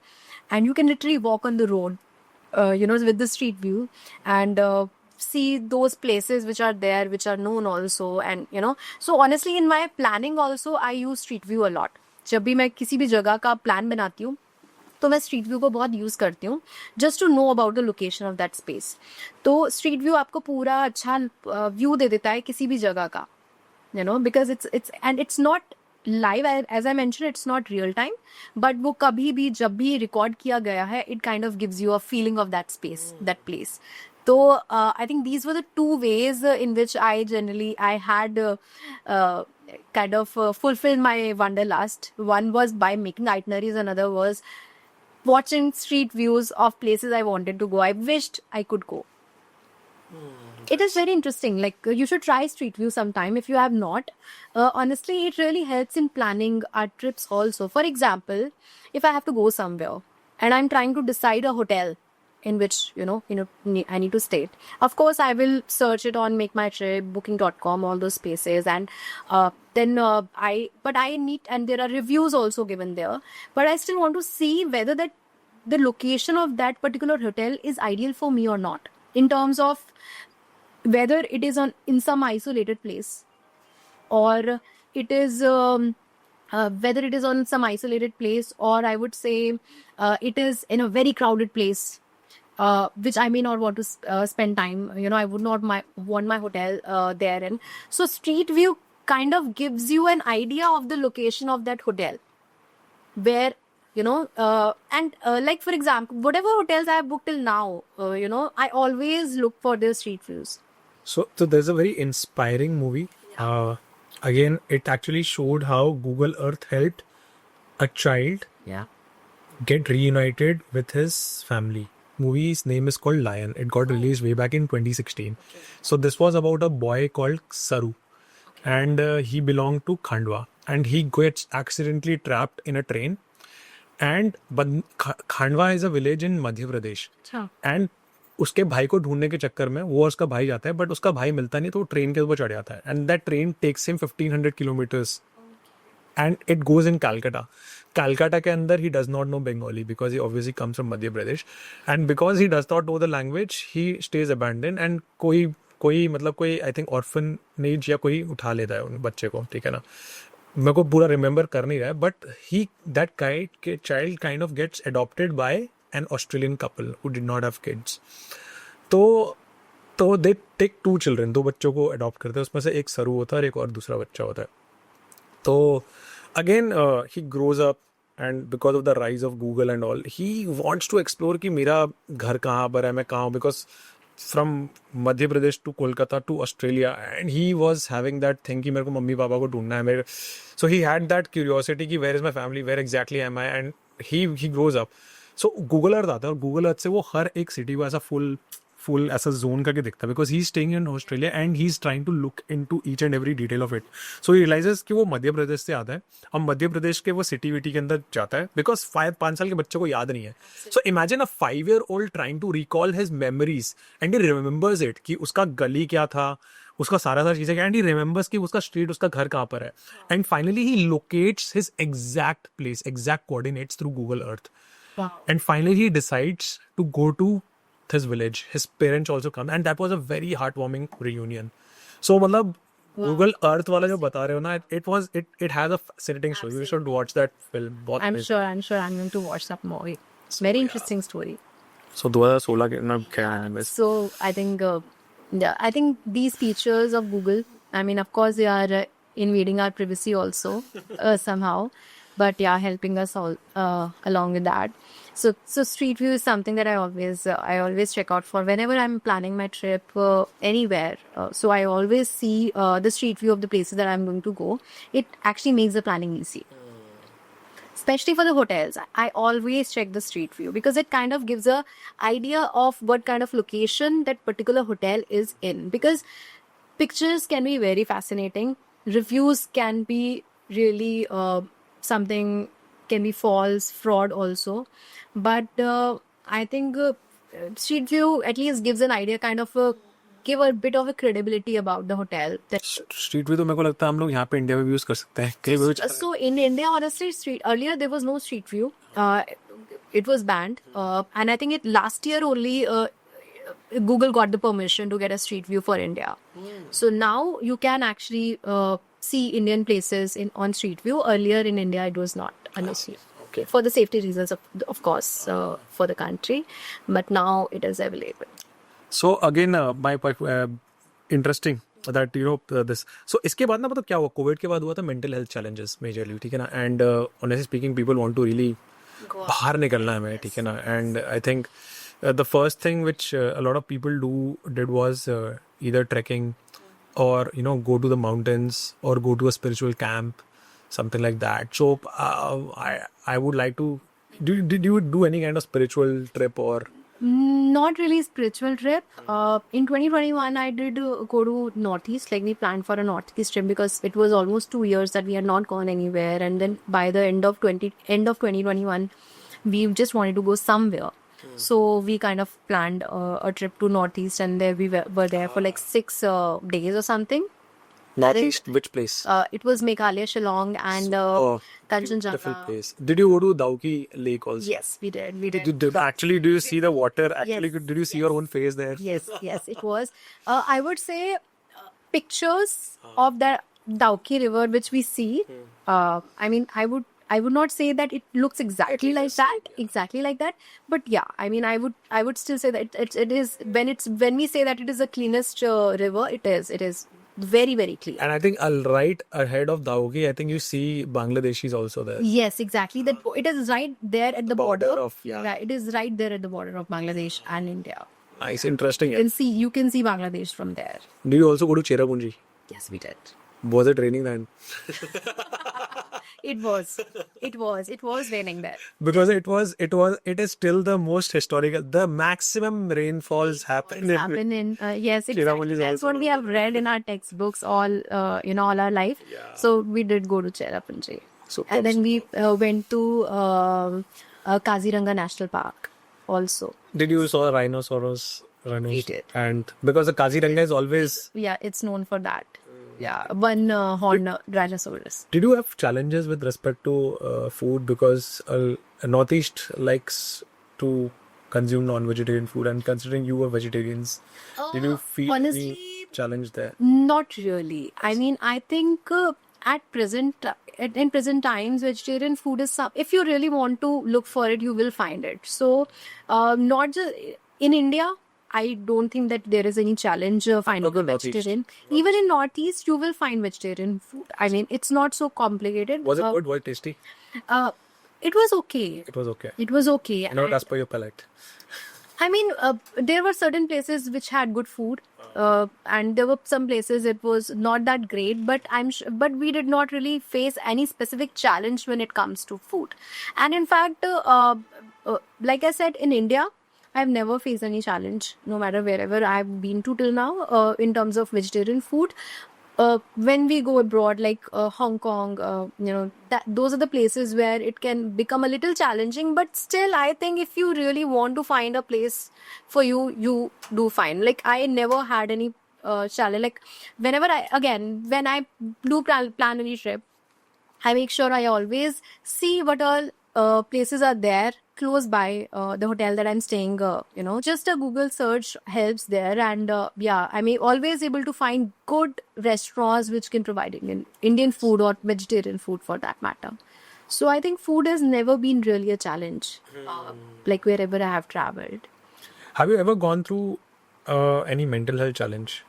and you can literally walk on the road with the street view, and see those places which are there, which are known also. And so honestly, in my planning also, I use street view a lot. जब भी मैं किसी भी जगह का plan बनाती हूँ, तो मैं स्ट्रीट व्यू को बहुत यूज़ करती हूँ, just to know about the location of that space. तो स्ट्रीट व्यू आपको पूरा अच्छा व्यू दे देता है किसी भी जगह का, because it's not live, as I mentioned, it's not real time, but वो कभी भी जब भी रिकॉर्ड किया गया है, it kind of gives you a feeling of that space, that place. So I think these were the two ways in which I had kind of fulfilled my wanderlust. One was by making itineraries, another was watching street views of places I wanted to go. I wished I could go. It is very interesting. Like, you should try street view sometime if you have not. Honestly, it really helps in planning our trips also. For example, if I have to go somewhere and I'm trying to decide a hotel in which, I need to stay. Of course, I will search it on Make My Trip, Booking.com, all those spaces. And then I need, and there are reviews also given there. But I still want to see whether the location of that particular hotel is ideal for me or not. In terms of whether it is in some isolated place, or it is whether it is on some isolated place, or I would say it is in a very crowded place, which I may not want to spend time. I would not want my hotel there. And so street view kind of gives you an idea of the location of that hotel, where like, for example, whatever hotels I have booked till now, I always look for their street views. So there's a very inspiring movie. Again, it actually showed how Google Earth helped a child get reunited with his family. Movie's name is called Lion. It got released way back in 2016. So this was about a boy called Saru, and he belonged to Khandwa, and he gets accidentally trapped in a train. And Khandwa is a village in Madhya Pradesh. And उसके भाई को ढूंढने के चक्कर में वो उसका भाई जाता है, बट उसका भाई मिलता नहीं, तो वो ट्रेन के ऊपर चढ़ जाता है. And that train takes him 1500 kilometres and it goes in Calcutta के अंदर he does not know Bengali because he obviously comes from Madhya Pradesh, and because he does not know the language he stays abandon. And कोई I think orphanage या कोई उठा लेता है उन बच्चे को, ठीक है ना, मेरे को पूरा रिमेंबर कर नहीं रहा है, but that child kind of gets adopted by an Australian couple who did not have kids. तो they take 2 children, 2 बच्चों को अडॉप्ट करते हैं, उसमें से एक सरू होता है और एक और दूसरा बच्चा होता है. तो again he grows up, and because of the rise of Google and all, he wants to explore कि मेरा घर कहाँ पर है, मैं कहाँ हूँ, because from Madhya Pradesh to Kolkata to Australia, and he was having that thing कि मेरे को मम्मी पापा को ढूंढना है मेरे. So he had that curiosity कि where is my family, where exactly am I, and he grows up. So Google Earth आता है, और गूगल अर्थ से वो हर एक सिटी को ऐसा फुल ऐसा जोन करके दिखता है, because he is staying in Australia and he is trying to look into each and every detail of it. So he realises कि वो मध्य प्रदेश से आता है, और मध्य प्रदेश के वो सिटी विटी के अंदर जाता है, बिकॉज 5 साल के बच्चे को याद नहीं है. So imagine a 5-year-old trying to recall his memories, and he remembers it कि उसका गली क्या था, उसका सारा चीज़ें क्या, एंड ही रिमेंबर्स कि उसका स्ट्रीट, उसका घर कहाँ पर है, and finally he locates his exact place, exact coordinates through Google Earth. Wow. And finally he decides to go to his village. His parents also come, and that was a very heartwarming reunion. So मतलब Google Earth वाला जो बता रहे हो ना, it has a fascinating story. You should watch that film. I'm sure I'm going to watch that movie. Very interesting story. So 2016 के ना क्या है बस. So I think I think these features of Google, I mean, of course they are invading our privacy also somehow. But yeah, helping us all along with that. So street view is something that I always check out for whenever I'm planning my trip anywhere. So I always see the street view of the places that I'm going to go. It actually makes the planning easy. Especially for the hotels, I always check the street view because it kind of gives a idea of what kind of location that particular hotel is in. Because pictures can be very fascinating. Reviews can be really something can be false, fraud also, but I think street view at least gives an idea, kind of give a bit of a credibility about the hotel. That street view तो मेरे को लगता है हम लोग यहाँ पे India में भी यूज कर सकते हैं. so in India, honestly, earlier there was no street view. it was banned. And I think last year only Google got the permission to get a street view for India. So now you can actually see Indian places on street view. Earlier in India, it was not an issue. Okay. For the safety reasons, of course, for the country. But now it is available. So again, my interesting that this. So इसके बाद ना मतलब क्या हुआ? Covid के बाद हुआ था mental health challenges majorly, ठीक है ना? And honestly speaking, people want to really बाहर निकलना है हमें, ठीक है ना? And I think the first thing which a lot of people did was either trekking or go to the mountains or go to a spiritual camp, something like that. So I would like to. Did you do any kind of spiritual trip or? Not really spiritual trip. In 2021, I did go to Northeast. Like we planned for a Northeast trip because it was almost 2 years that we had not gone anywhere. And then by the end of 2021, we just wanted to go somewhere. So we kind of planned a trip to Northeast, and there we were there for like 6 days or something. Northeast, which place? It was Meghalaya, Shillong, and Kanchenjunga. Different place. Did you go to Dauki Lake also? Yes, we did. Actually, do you see the water? Actually, Yes, did you see your own face there? Yes, it was. I would say pictures of the Dauki River, which we see. I mean, I would not say that it looks exactly like that. But yeah, I mean, I would still say that it is when we say that it is the cleanest river, it is very, very clean. And I think right ahead of Dauki, I think you see Bangladeshis also there. Yes, exactly. That it is right there at the border. Yeah. It is right there at the border of Bangladesh and India. Nice, interesting. You can see Bangladesh from there. Did you also go to Cherrapunji? Yes, we did. Was it raining then? It was raining there. Because it is still the most historical. The maximum rainfalls happen in. Yes, exactly. Cherrapunji is That's also what we have read in our textbooks all our life. So we did go to Cherrapunji. So And then we went to Kaziranga National Park also. Did you saw rhinos? We did. And because the Kaziranga is always. Yeah, it's known for that. Yeah, one horn Rhinoceros. Did you have challenges with respect to food? Because Northeast likes to consume non-vegetarian food, and considering you were vegetarians, did you feel honestly, any challenge there? Not really. I mean, I think in present times, vegetarian food is if you really want to look for it, you will find it. So, not just in India, I don't think that there is any challenge finding a vegetarian. Even in Northeast, you will find vegetarian food. I mean, it's not so complicated. Was it good? Was it tasty? It was okay. It was okay. It was okay. Not as per your palate. I mean, there were certain places which had good food, and there were some places it was not that great. But but we did not really face any specific challenge when it comes to food. And in fact, like I said, in India, I've never faced any challenge, no matter wherever I've been to till now, in terms of vegetarian food. When we go abroad, like Hong Kong, those are the places where it can become a little challenging. But still, I think if you really want to find a place for you, you do find. Like I never had any challenge. Like when I do plan any trip, I make sure I always see what all places are there close by the hotel that I'm staying. Just a Google search helps there, and I'm always able to find good restaurants which can provide Indian food or vegetarian food for that matter. So I think food has never been really a challenge, like wherever I have traveled. Have you ever gone through any mental health challenge,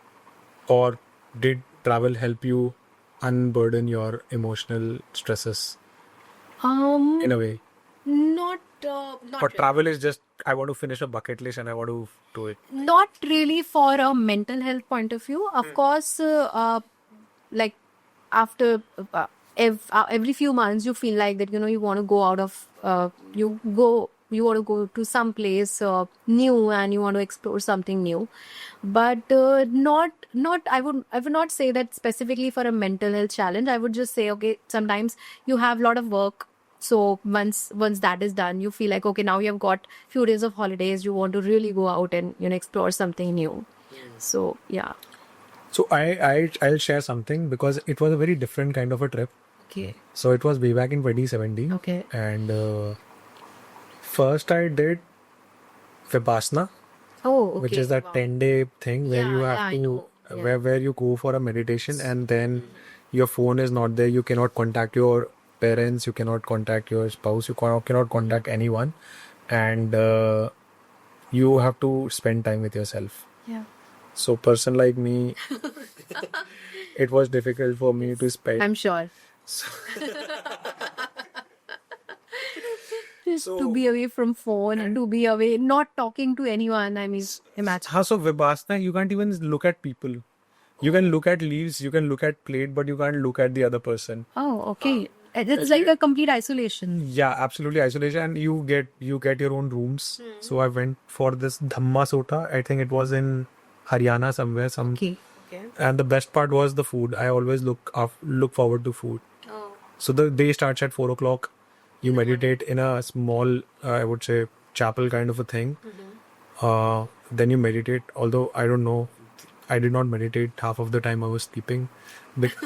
or did travel help you unburden your emotional stresses in a way? Not Or really. travel is just, I want to finish a bucket list and I want to do it. Not really for a mental health point of view. Of course, like after every few months, you feel like that you want to go out of you want to go to some place new, and you want to explore something new. But not I would not say that specifically for a mental health challenge. I would just say, okay, sometimes you have a lot of work. So once that is done, you feel like, okay, now you have got few days of holidays. You want to really go out and explore something new. So yeah. So I'll share something because it was a very different kind of a trip. Okay. So it was way back in 2017. Okay. And First I did Vipassana, Oh, okay. which is that Wow. 10-day thing where you Yeah, have I to know. Yeah. where you go for a meditation, and then your phone is not there. You cannot contact your parents, you cannot contact your spouse, you cannot contact anyone, and you have to spend time with yourself. Yeah. So person like me, it was difficult for me to spend. I'm sure. So To be away from phone and to be away, not talking to anyone. I mean, imagine. हाँ, so Vipassana, you can't even look at people. You can look at leaves, you can look at plate, but you can't look at the other person. Oh, okay. It's like a complete isolation. Yeah, absolutely isolation, and you get your own rooms. So I went for this Dhamma Sota. I think it was in Haryana somewhere. Okay. And the best part was the food. I always look forward to food. Oh. So the day starts at 4 o'clock. You meditate in a small, I would say, chapel kind of a thing. Then you meditate. Although I don't know, I did not meditate. Half of the time I was sleeping. Bec-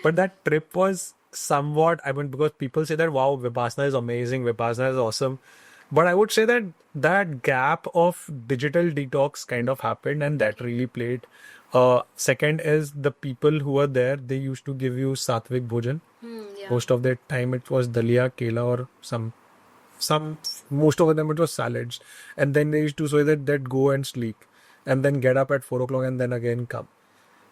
But that trip was somewhat, I mean, because people say that, wow, Vipassana is amazing, Vipassana is awesome. But I would say that that gap of digital detox kind of happened, and that really played. Second is the people who were there, they used to give you sattvic bhojan. Yeah. Most of the time it was dalia, kela, or some most of them it was salads. And then they used to say that go and sleep and then get up at 4 o'clock and then again come.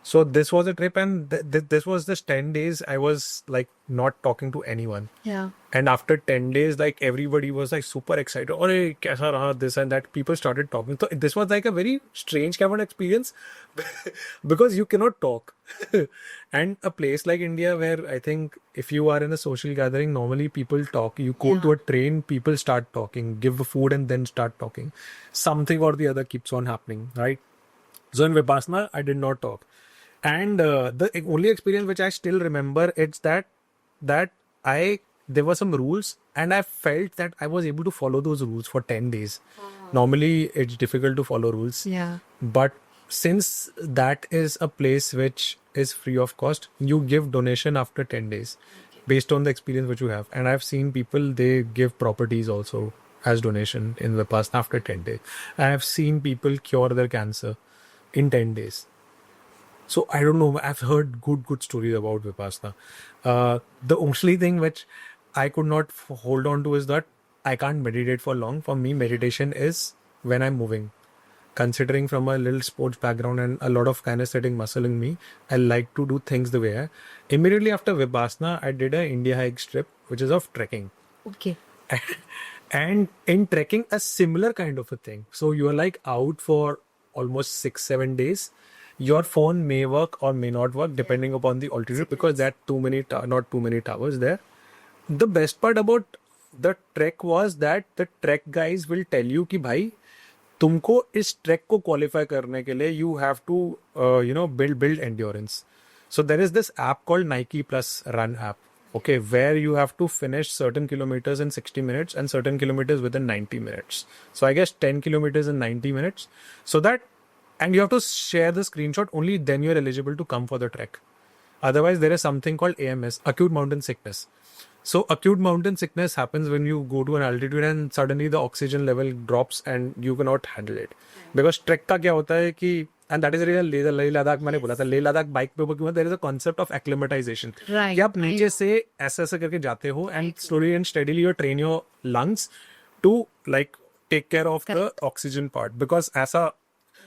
So this was a trip, and this was just 10 days. I was like not talking to anyone. Yeah. And after 10 days, like everybody was like super excited. Oh, kaisa raha, this and that. People started talking. So this was like a very strange kind of experience because you cannot talk. And a place like India, where I think if you are in a social gathering, normally people talk. You go to a train, people start talking, give food and then start talking. Something or the other keeps on happening, right? So in Vipassana, I did not talk. And the only experience which I still remember, it's that I there were some rules, and I felt that I was able to follow those rules for 10 days. Normally, it's difficult to follow rules. Yeah. But since that is a place which is free of cost, you give donation after 10 days based on the experience which you have. And I've seen people, they give properties also as donation in the past after 10 days. I have seen people cure their cancer in 10 days. So I don't know. I've heard good stories about Vipassana. The only thing which I could not hold on to is that I can't meditate for long. For me, meditation is when I'm moving. Considering from a little sports background and a lot of kinesthetic muscle in me, I like to do things the way I. Immediately after Vipassana, I did a India hike trip, which is of trekking. Okay. And in trekking, a similar kind of a thing. So you are like out for almost 6-7 days. Your phone may work or may not work depending upon the altitude, because there are not too many towers there. The best part about the trek was that the trek guys will tell you कि भाई तुमको इस track को qualify करने के लिए you have to build endurance. So there is this app called Nike Plus Run app. Okay, where you have to finish certain kilometers in 60 minutes and certain kilometers within 90 minutes. So I guess 10 kilometers in 90 minutes. So that, and you have to share the screenshot, only then you're eligible to come for the trek. Otherwise, there is something called AMS, acute mountain sickness. So acute mountain sickness happens when you go to an altitude and suddenly the oxygen level drops and you cannot handle it. Because trek का क्या होता है कि, and that is the reason Leh Ladakh मैंने बोला था, Leh Ladakh bike पे क्यों, there is a concept of acclimatization. Right. कि आप नीचे से ऐसे करके जाते हो and slowly and steadily you train your lungs to like take care of the oxygen part. Because ऐसा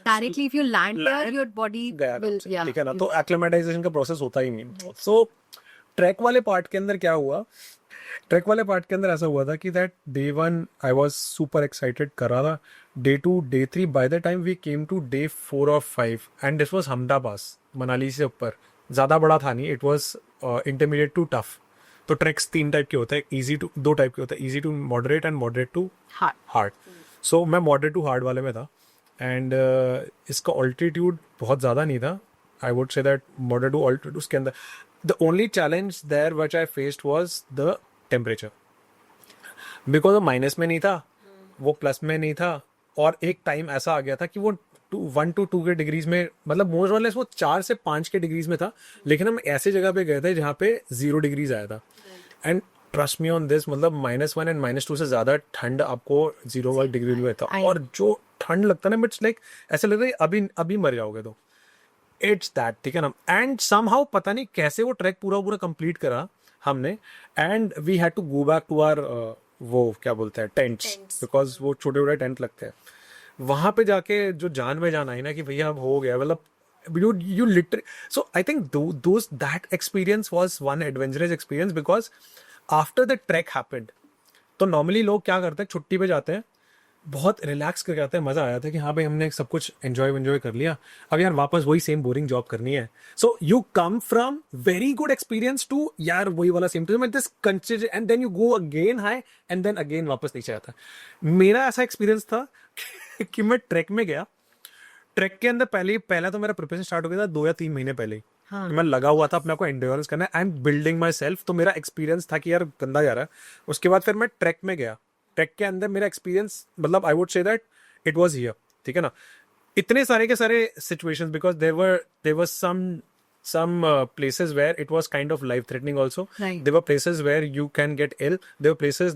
Directly, if you land there, your body गया will. Yeah. ठीक है ना, तो एक्लिमेटाइजेशन का प्रोसेस होता ही नहीं. सो ट्रैक वाले पार्ट के अंदर क्या हुआ, ट्रैक वाले पार्ट के अंदर ऐसा हुआ था कि that day 1 I was super excited कर रहा था. Day 2 day 3 by the time we came to day 4 और 5 and this was Hampta pass, Manali से ऊपर. ज़्यादा बड़ा था नहीं, it was intermediate to tough. तो ट्रैक्स 3 टाइप के होते हैं, इजी टू 2 टाइप के होते हैं, easy to moderate and moderate to hard. So मैं मॉडरेट टू हार्ड वाले में था. एंड इसका ऑल्टीट्यूड बहुत ज़्यादा नहीं था. I would say that moderate to altitude. उसके अंदर the only challenge there which I faced was the temperature, because वो माइनस में नहीं था, वो प्लस में नहीं था. और एक टाइम ऐसा आ गया था कि वो 1 to 2 के डिग्रीज में, मतलब मोस्ट ऑनलेस वो 4 से 5 के डिग्रीज में था. लेकिन हम ऐसे जगह पे गए थे जहाँ पे 0 डिग्रीज आया था. And trust me on this, मतलब -1 and -2 से ज्यादा ठंड आपको 0 डिग्री में रहता है, और जो ठंड लगता है ना, इट्स लाइक ऐसा लग रहा है अभी अभी मर जाओगे, तो इट्स दैट, ठीक है ना। एंड समहाउ पता नहीं कैसे वो ट्रैक पूरा पूरा कंप्लीट करा हमने, and we had to go back to our वो क्या बोलते हैं टेंट्स, बिकॉज वो छोटे छोटे टेंट लगते हैं। वहां पे जाके जो जान में जान आई ना कि भैया अब हो गया, मतलब you literally, so I think that experience was one adventurous experience, because after the trek happened, तो नॉर्मली लोग क्या करते हैं, छुट्टी पे जाते हैं, बहुत रिलैक्स करके आते हैं, मजा आया था कि हाँ भाई हमने सब कुछ एंजॉय कर लिया, अब यार वापस वही सेम बोरिंग जॉब करनी है। So you come from very good experience to यार वही वाला same, to this consider, and then you go again high, and then again वापस नीचे आता। मेरा ऐसा एक्सपीरियंस था कि मैं ट्रैक में गया, ट्रैक के अंदर पहला तो मेरा प्रिपरेशन स्टार्ट हो गया था 2 या 3 महीने पहले ही। हाँ. मैं लगा हुआ था अपने आप को एंड्योरेंस करना है, I am building my self, तो मेरा एक्सपीरियंस था कि यार गंदा जा रहा है। उसके बाद फिर मैं ट्रैक में गया, ट्रैक के अंदर मेरा एक्सपीरियंस, मतलब I would say that it was here, ठीक है ना। इतने सारे के सारे situations, because there were some places where it was kind of life threatening also. Right. There were places where you can get ill, there were places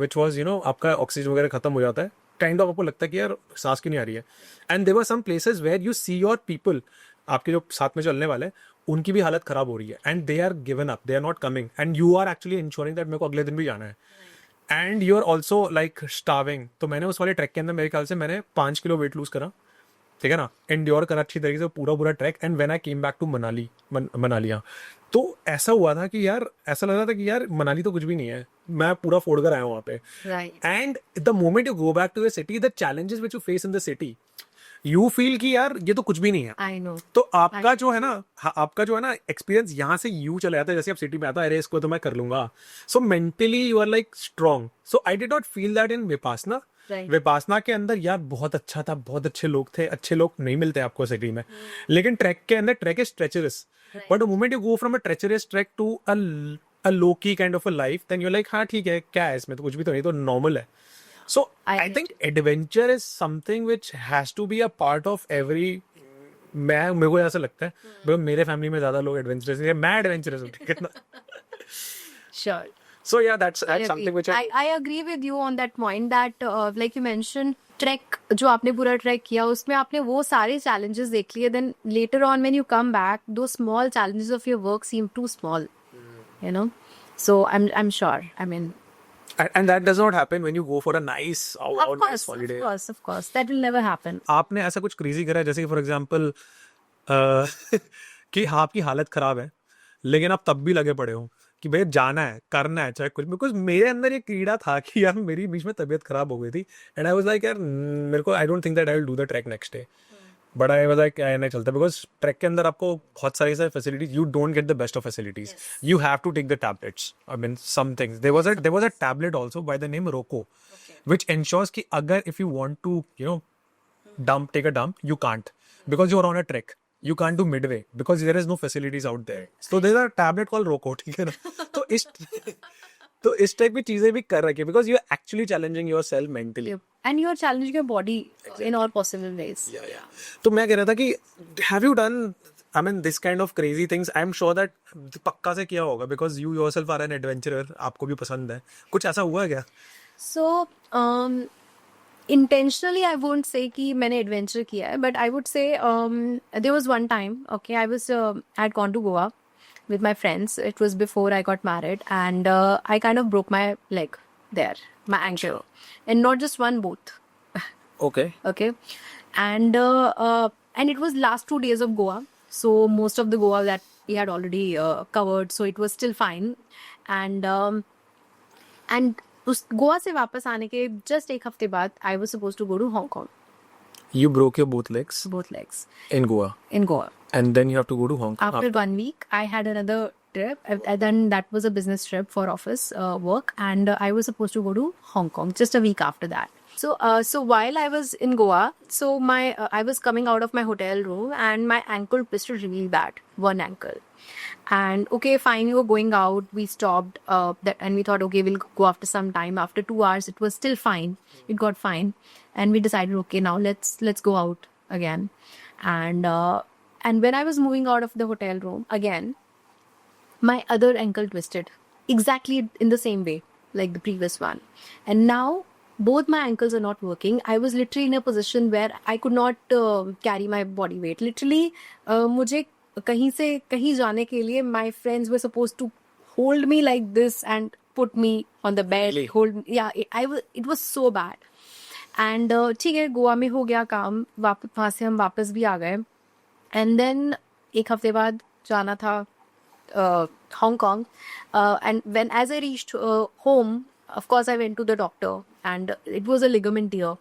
which was, you know, आपका oxygen वगैरह खत्म हो जाता है, kind of आपको लगता है कि यार सांस क्यों नहीं आ रही है। And there were some places where you see your people, आपके जो साथ में चलने वाले उनकी भी हालत खराब हो रही है, and they are given up, they are not coming, and you are actually ensuring that मेरे को अगले दिन भी जाना है, and you are also like starving. तो मैंने उस वाले ट्रैक के अंदर मेरे ख्याल से मैंने 5 किलो वेट लूज करा, ठीक है ना, एंड्योर करा अच्छी तरीके से पूरा trek, and when I came back to Manali, तो ऐसा हुआ था कि यार ऐसा लग रहा था कि यार मनाली तो कुछ भी नहीं है, मैं पूरा फोड़ कर आया हूँ वहाँ पे। Right. And the moment you go back to the city, the challenges which you face in the city, you feel कि यार ये तो कुछ भी नहीं है। I know. तो आपका जो है ना, आपका जो है ना एक्सपीरियंस यहाँ से यू चला जाता है, जैसे आप सिटी में आता है, अरे इसको तो मैं कर लूंगा, so mentally you are like strong. So I did not feel that in Vipassana. Right. Vipassana के अंदर यार बहुत अच्छा था, बहुत अच्छे लोग थे, अच्छे लोग नहीं मिलते आपको सिटी में, लेकिन ट्रैक के अंदर track is treacherous, but the moment you go from a treacherous track to a low key kind of a life, then you like हाँ ठीक है, क्या है इसमें, तो कुछ भी तो नहीं, तो नॉर्मल है। So I I think adventure is something which has to be a part of every, मेरे को ऐसा लगता है, because मेरे फैमिली में ज्यादा लोग एडवेंचरस है, मैं एडवेंचरस हूँ, ठीक है ना। Sure. So yeah, that's I something agree. which I agree with you on that point that like you mentioned track जो आपने पूरा ट्रैक किया उसमें आपने वो सारे challenges देख लिए, then later on when you come back those small challenges of your work seem too small, you know. So I'm sure, I mean, and that does not happen when you go for a nice nice holiday. of course that will never happen. आपने ऐसा कुछ crazy करा है, जैसे कि for example कि हाँ आपकी हालत खराब है, लेकिन आप तब भी लगे पड़े हो कि भाई जाना है, करना है चाहे कुछ, बिकॉज मेरे अंदर ये कीड़ा था कि यार मेरी बीच में तबीयत खराब हो गई थी, एंड आई वाज लाइक यार मेरे को, I don't think that I will do the track next day, but I was like क्या नहीं चलता, बिकॉज ट्रैक के अंदर आपको बहुत सारी facilities, you don't get the best of facilities, you have to take the tablets, I mean some things, there was a tablet also by the name रोको, which ensures कि अगर if you want to you know take a dump, you can't, because you're on a trek, you can't do midway because there is no facilities out there, so there's a tablet called Roco, ठीक है ना। तो इस type की चीजें भी कर रखी है, because you are actually challenging yourself mentally. Yep. And you are challenging your body in all possible ways. तो मैं कह रहा था कि have you done, I mean this kind of crazy things, I'm sure that पक्का से किया होगा, because you yourself are an adventurer, आपको भी पसंद है, कुछ ऐसा हुआ है क्या? So intentionally I won't say कि मैंने adventure किया है, but I would say there was one time, okay, I had gone to Goa with my friends. It was before I got married, and I kind of broke my leg there, my ankle, and not just one, both. Okay. Okay, and it was last 2 days of Goa, so most of the Goa that we had already covered, so it was still fine, and उस गोवा से वापस आने के just एक हफ्ते बाद I was supposed to go to Hong Kong. You broke your both legs Both legs in Goa, in Goa. and then you have to go to Hong Kong. After 1 week, I had another trip. Then that was a business trip for office work, and I was supposed to go to Hong Kong just a week after that. So while I was in Goa, so I was coming out of my hotel room, and my ankle twisted really bad, one ankle. And okay, fine, we were going out. We stopped and we thought, okay, we'll go after some time. After 2 hours, it was still fine. It got fine, and we decided, okay, now let's go out again. And when I was moving out of the hotel room again, my other ankle twisted exactly in the same way like the previous one. And now both my ankles are not working. I was literally in a position where I could not carry my body weight. Literally, मुझे कहीं से कहीं जाने के लिए my friends were supposed to hold me like this and put me on the bed. Really? Hold, yeah, it was so bad. And ठीक है, गोवा में हो गया काम, वहाँ से हम वापस भी आ गए. And then एक हफ्ते बाद जाना था Hong Kong. And as I reached home, of course, I went to the doctor, and it was a ligament tear.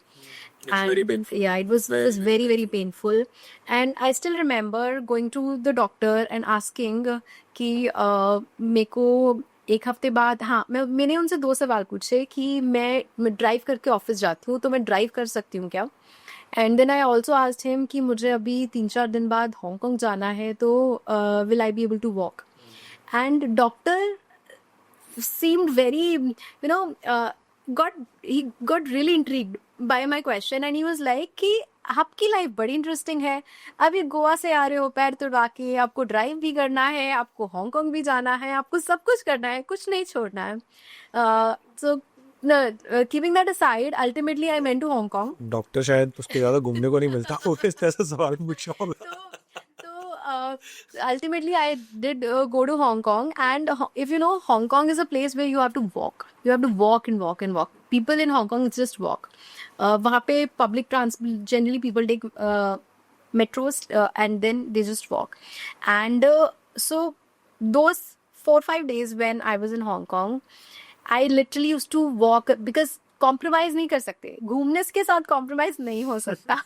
And very painful. yeah, it was very, very painful. And I still remember going to the doctor and asking कि मेरे को एक हफ्ते बाद, हाँ, मैंने उनसे 2 सवाल पूछे कि मैं ड्राइव करके ऑफिस जाती हूँ तो मैं ड्राइव कर सकती हूँ क्या. And then I also asked him कि मुझे अभी 3-4 दिन बाद हांगकांग जाना है तो will I be able to walk. And doctor seemed very, he got really intrigued by my question, and he was like कि आपकी लाइफ बड़ी इंटरेस्टिंग है, अभी गोवा से आ रहे हो पैर तुड़वा के, आपको ड्राइव भी करना है, आपको हांगकांग भी जाना है, आपको सब कुछ करना है, कुछ नहीं छोड़ना है. So keeping that aside, ultimately I went to Hong Kong. Doctor शायद उसके ज्यादा घूमने को नहीं मिलता, वो इस तरह से सवाल पूछा होगा. Ultimately, I did go to Hong Kong, and if you know, Hong Kong is a place where you have to walk. You have to walk and walk and walk. People in Hong Kong just walk. वहाँ पे public transport, generally people take metros and then they just walk. And so those 4-5 days when I was in Hong Kong, I literally used to walk because compromise नहीं कर सकते. घूमने के साथ compromise नहीं हो सकता.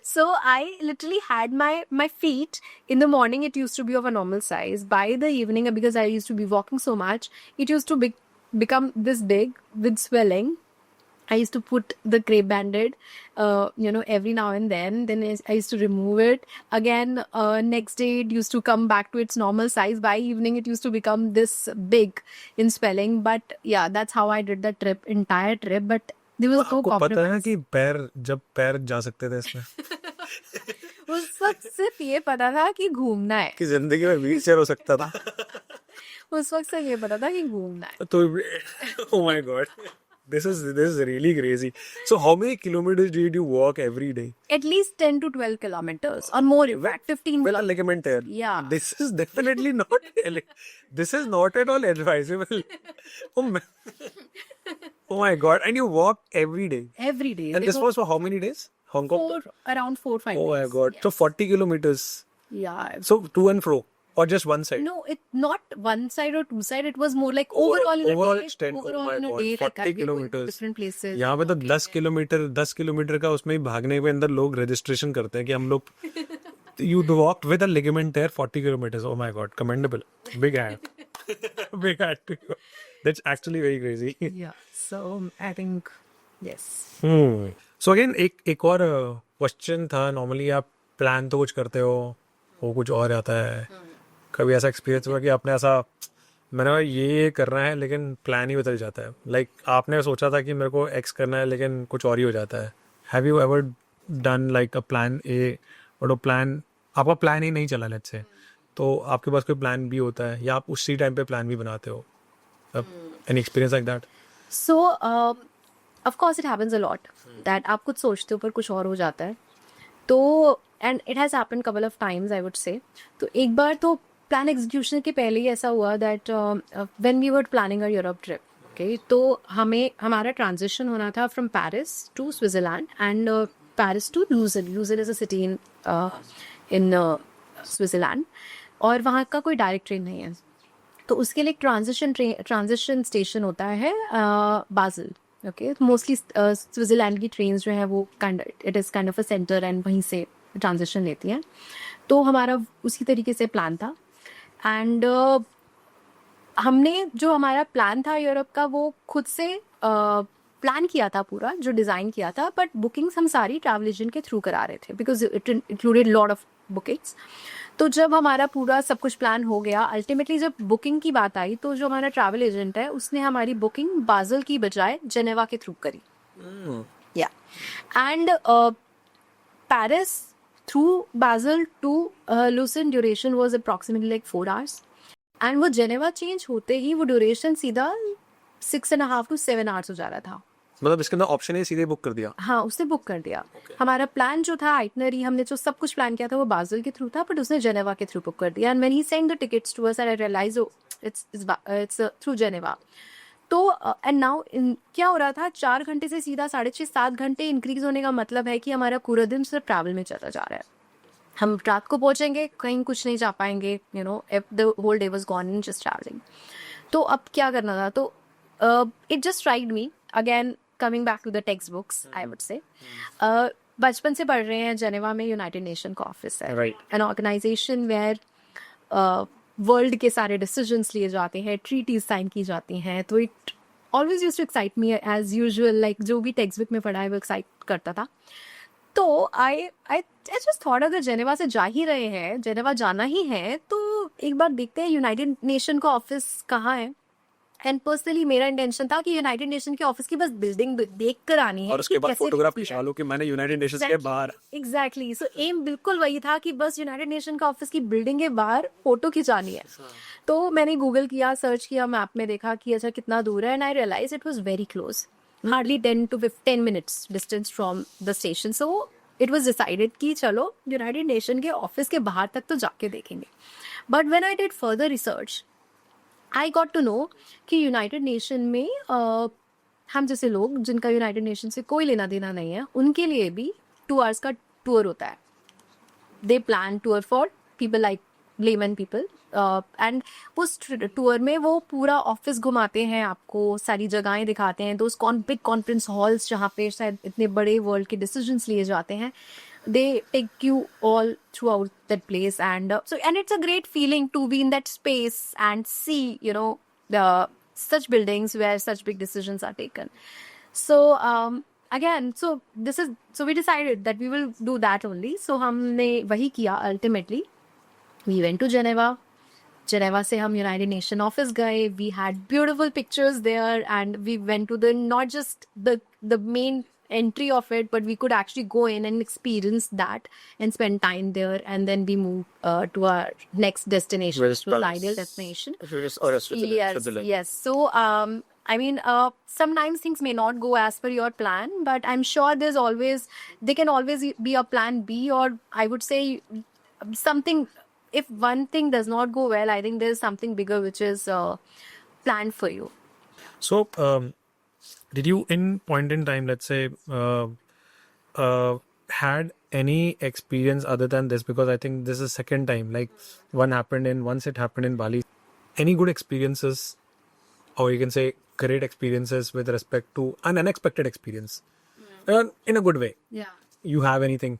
So I literally had my feet in the morning. It used to be of a normal size. By the evening, because I used to be walking so much, it used to become this big with swelling. I used to put the crepe bandage, every now and then. Then I used to remove it. Again, next day it used to come back to its normal size. By evening, it used to become this big in swelling. But yeah, that's how I did the entire trip. But there was no आपको पता है compromise. कि जब पैर जा सकते थे इसमें, उस वक्त सिर्फ ये पता था कि घूमना है. कि जिंदगी में व्हील चेयर हो सकता था. उस वक्त सिर्फ ये पता था कि घूमना है. तो oh my god, this is really crazy. So how many kilometers did you walk every day? At least 10 to 12 kilometers or more, in fact, 15 With a kilometers. ligament tear. Yeah. This is definitely not. This is not at all advisable. Oh my, oh my god! And you walk every day. Every day. And They this go was for how many days? Hong Kong. around 4-5 Oh my days. god! So 40 kilometers. Yeah. So to and fro, or just one side? No, it not one side or two side. It was more like overall in a overall day. extent. Overall Oh my in a god! day, like 40 I'd be going to kilometers. different places. यहाँ पे तो 10 kilometre का उसमें ही भागने के अंदर लोग registration करते हैं कि हम लोग you walked with a ligament tear 40 kilometers. Oh my god, commendable. Big hand. Big hand to you. That's actually very crazy. Yeah. So I think yes. So again एक और क्वेश्चन था. नॉर्मली आप plan तो कुछ करते हो, वो कुछ और आता है. कभी ऐसा एक्सपीरियंस हुआ कि आपने ऐसा, मैंने कहा ये करना है लेकिन प्लान ही बदल जाता है. लाइक आपने सोचा था कि मेरे को एक्स करना है लेकिन कुछ और ही हो जाता है. Have you ever done like a plan A but वो प्लान, आपका प्लान ही नहीं चला लेट्स से, तो आपके पास कोई प्लान बी होता है या आप उसी टाइम पे प्लान भी बनाते हो? Any experience like that? So, of course, it happens a lot that आप कुछ सोचते हो पर कुछ और हो जाता है. तो and it has happened couple of times, I would say. तो एक बार तो प्लान एग्जीक्यूशन के पहले ही ऐसा हुआ that when we were planning our Europe trip, okay, तो हमारा ट्रांजिशन होना था from Paris to Switzerland and Paris to Lucerne. Lucerne is a city in Switzerland, और वहाँ का कोई डायरेक्ट ट्रेन नहीं है. तो उसके लिए ट्रांजिशन स्टेशन होता है बाज़ल. ओके, मोस्टली स्विट्जरलैंड की ट्रेन्स जो है वो it is kind of a centre and वहीं से ट्रांजिशन लेती हैं. तो हमारा उसी तरीके से प्लान था. एंड हमने जो हमारा प्लान था यूरोप का वो खुद से प्लान किया था पूरा, जो डिज़ाइन किया था, बट बुकिंग्स हम सारी ट्रैवल एजेंट के थ्रू करा रहे थे because it included lot of bookings. तो जब हमारा पूरा सब कुछ प्लान हो गया, अल्टीमेटली जब बुकिंग की बात आई तो जो हमारा ट्रैवल एजेंट है उसने हमारी बुकिंग बाज़ल की बजाय जेनेवा के थ्रू करी. या and Paris through Basel to Lucerne duration was approximately like 4 hours. And वो जेनेवा चेंज होते ही वो ड्यूरेशन सीधा 6.5 to 7 hours हो जा रहा था. मतलब इसके अंदर ऑप्शन है सीधे बुक कर दिया. हाँ, उसने बुक कर दिया. हमारा प्लान जो था आइटनरी, हमने जो सब कुछ प्लान किया था वो बाजल के थ्रू था, बट उसने जेनेवा के थ्रू बुक कर दिया. And when he send the tickets to us and I realise it's through Geneva. तो एंड नाउ क्या हो रहा था, 4 घंटे से सीधा 6.5-7 घंटे इंक्रीज होने का मतलब है कि हमारा पूरा दिन सिर्फ ट्रैवल में चला जा रहा है. हम रात को पहुंचेंगे, कहीं कुछ नहीं जा पाएंगे, you know, if the whole day was gone in just travelling. तो अब क्या करना था, तो it just striked me again, coming back to the textbooks, I would say. बचपन से पढ़ रहे हैं, जेनेवा में यूनाइटेड नेशन का ऑफिस है, Right. An organisation where world के सारे डिसीजंस लिए जाते हैं, ट्रीटीज साइन की जाती हैं. तो it always used to excite me as usual, like जो भी टेक्स्ट बुक में पढ़ा है वो एक्साइट करता था. तो आई जस्ट थॉट अगर जेनेवा से जा ही रहे हैं, जेनेवा जाना ही है, तो एक बार देखते हैं यूनाइटेड नेशन का ऑफिस कहाँ है. एंड पर्सनली मेरा इंटेंशन था कि यूनाइटेड नेशन के ऑफिस की बस बिल्डिंग देख कर आनी है और उसके कि बाद कैसे फोटोग्राफ दिखती है. खिंचा लो कि मैंने यूनाइटेड नेशंस के बाहर. एग्जैक्टली. सो एम बिल्कुल वही था कि बस यूनाइटेड नेशन का ऑफिस की बिल्डिंग के बाहर फोटो खिंचानी है. तो मैंने गूगल किया, सर्च किया, मैप में देखा कि अच्छा कितना दूर है, and I realise it was very close, hardly 10 to 10 minutes distance from the station. So it was decided कि चलो यूनाइटेड नेशन के ऑफिस के बाहर तक तो जाके देखेंगे. But when I did further research, I got to know कि यूनाइटेड नेशन में हम जैसे लोग जिनका यूनाइटेड नेशन से कोई लेना देना नहीं है, उनके लिए भी 2 hours का टूर होता है. दे plan tour for people like lemon people, and उस टूर में वो पूरा ऑफिस घुमाते हैं, आपको सारी जगहें दिखाते हैं, दोस्त बिग कॉन्फ्रेंस हॉल्स जहाँ पे शायद इतने बड़े वर्ल्ड के डिसीजंस लिए जाते हैं. They take you all throughout that place, and it's a great feeling to be in that space and see, you know, the such buildings where such big decisions are taken. So again, so we decided that we will do that only. So हमने वही किया. Ultimately we went to Geneva से हम United Nation office गए. We had beautiful pictures there, and we went to the not just the main entry of it, but we could actually go in and experience that and spend time there, and then we move to our next destination, Where's to the Paris? ideal destination. Yes. Yes. So I mean, sometimes things may not go as per your plan, but I'm sure there can always be a plan B, or I would say something. If one thing does not go well, I think there's something bigger which is planned for you. So, did you, in point in time, let's say, had any experience other than this? Because I think this is second time. Like once it happened in Bali. Any good experiences, or you can say great experiences with respect to an unexpected experience, in a good way. Yeah. You have anything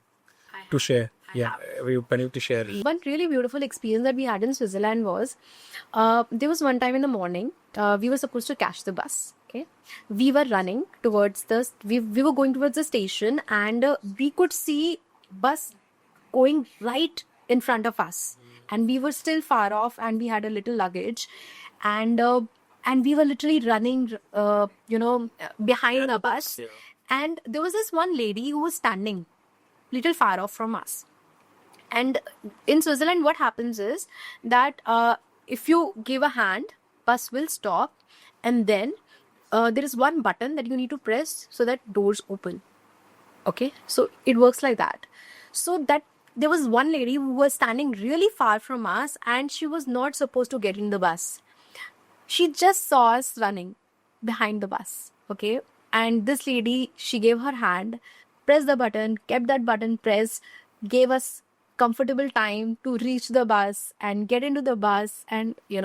to share? Yeah, you need to share. One really beautiful experience that we had in Switzerland was, there was one time in the morning, we were supposed to catch the bus. Okay, we were running towards we were going towards the station, and we could see bus going right in front of us, and we were still far off, and we had a little luggage, and we were literally running, behind the bus, and there was this one lady who was standing little far off from us. And in Switzerland, what happens is that if you give a hand, bus will stop, and then there is one button that you need to press so that doors open. Okay, so it works like that. So that there was one lady who was standing really far from us, and she was not supposed to get in the bus. She just saw us running behind the bus. Okay, and this lady, she gave her hand, pressed the button, kept that button pressed, gave us comfortable time to reach the bus and get into the bus, and She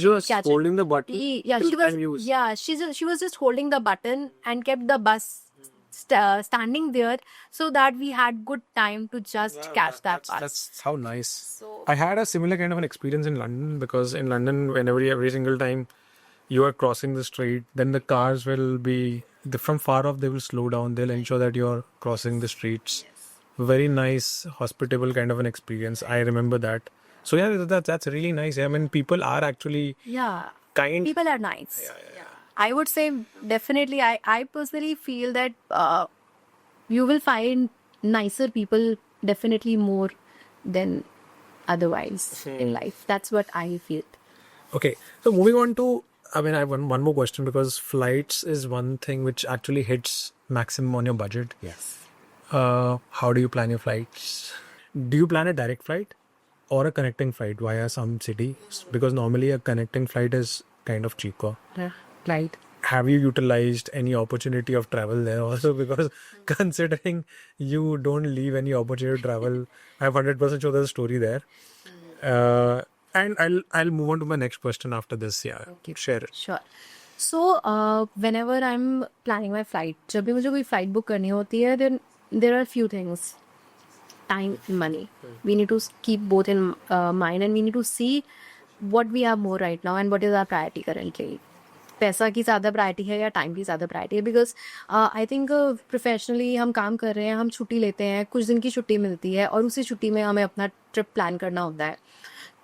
was catch it. holding the button. Yeah, till she time you- was. Yeah, she was just holding the button and kept the bus standing there, so that we had good time to just catch that bus. That's how nice. So- I had a similar kind of an experience in London, because in London, whenever every single time you are crossing the street, then the cars will be from far off. They will slow down. They'll ensure that you are crossing the streets. Very nice, hospitable kind of an experience. I remember that. So yeah, that's really nice. I mean, people are actually Yeah, kind. people are nice. Yeah. I would say definitely. I personally feel that you will find nicer people definitely more than otherwise in life. That's what I feel. Okay, so moving on to, I mean, I have one more question because flights is one thing which actually hits maximum on your budget. Yes. How do you plan your flights? Do you plan a direct flight or a connecting flight via some city? Because normally a connecting flight is kind of cheaper. Flight. Have you utilized any opportunity of travel there also? Because considering you don't leave any opportunity to travel, I'm 100% sure there's a story there. And I'll move on to my next question after this. Yeah, share it. Sure. So whenever I'm planning my flight, जब भी मुझे कोई flight book करनी होती है, then there are a few things. Time and money. We need to keep both in mind, and we need to see what we have more right now and what is our priority currently. पैसा की ज़्यादा priority है या time की ज़्यादा priority है, because I think professionally हम काम कर रहे हैं, हम छुट्टी लेते हैं, कुछ दिन की छुट्टी मिलती है और उसी छुट्टी में हमें अपना ट्रिप प्लान करना होता है,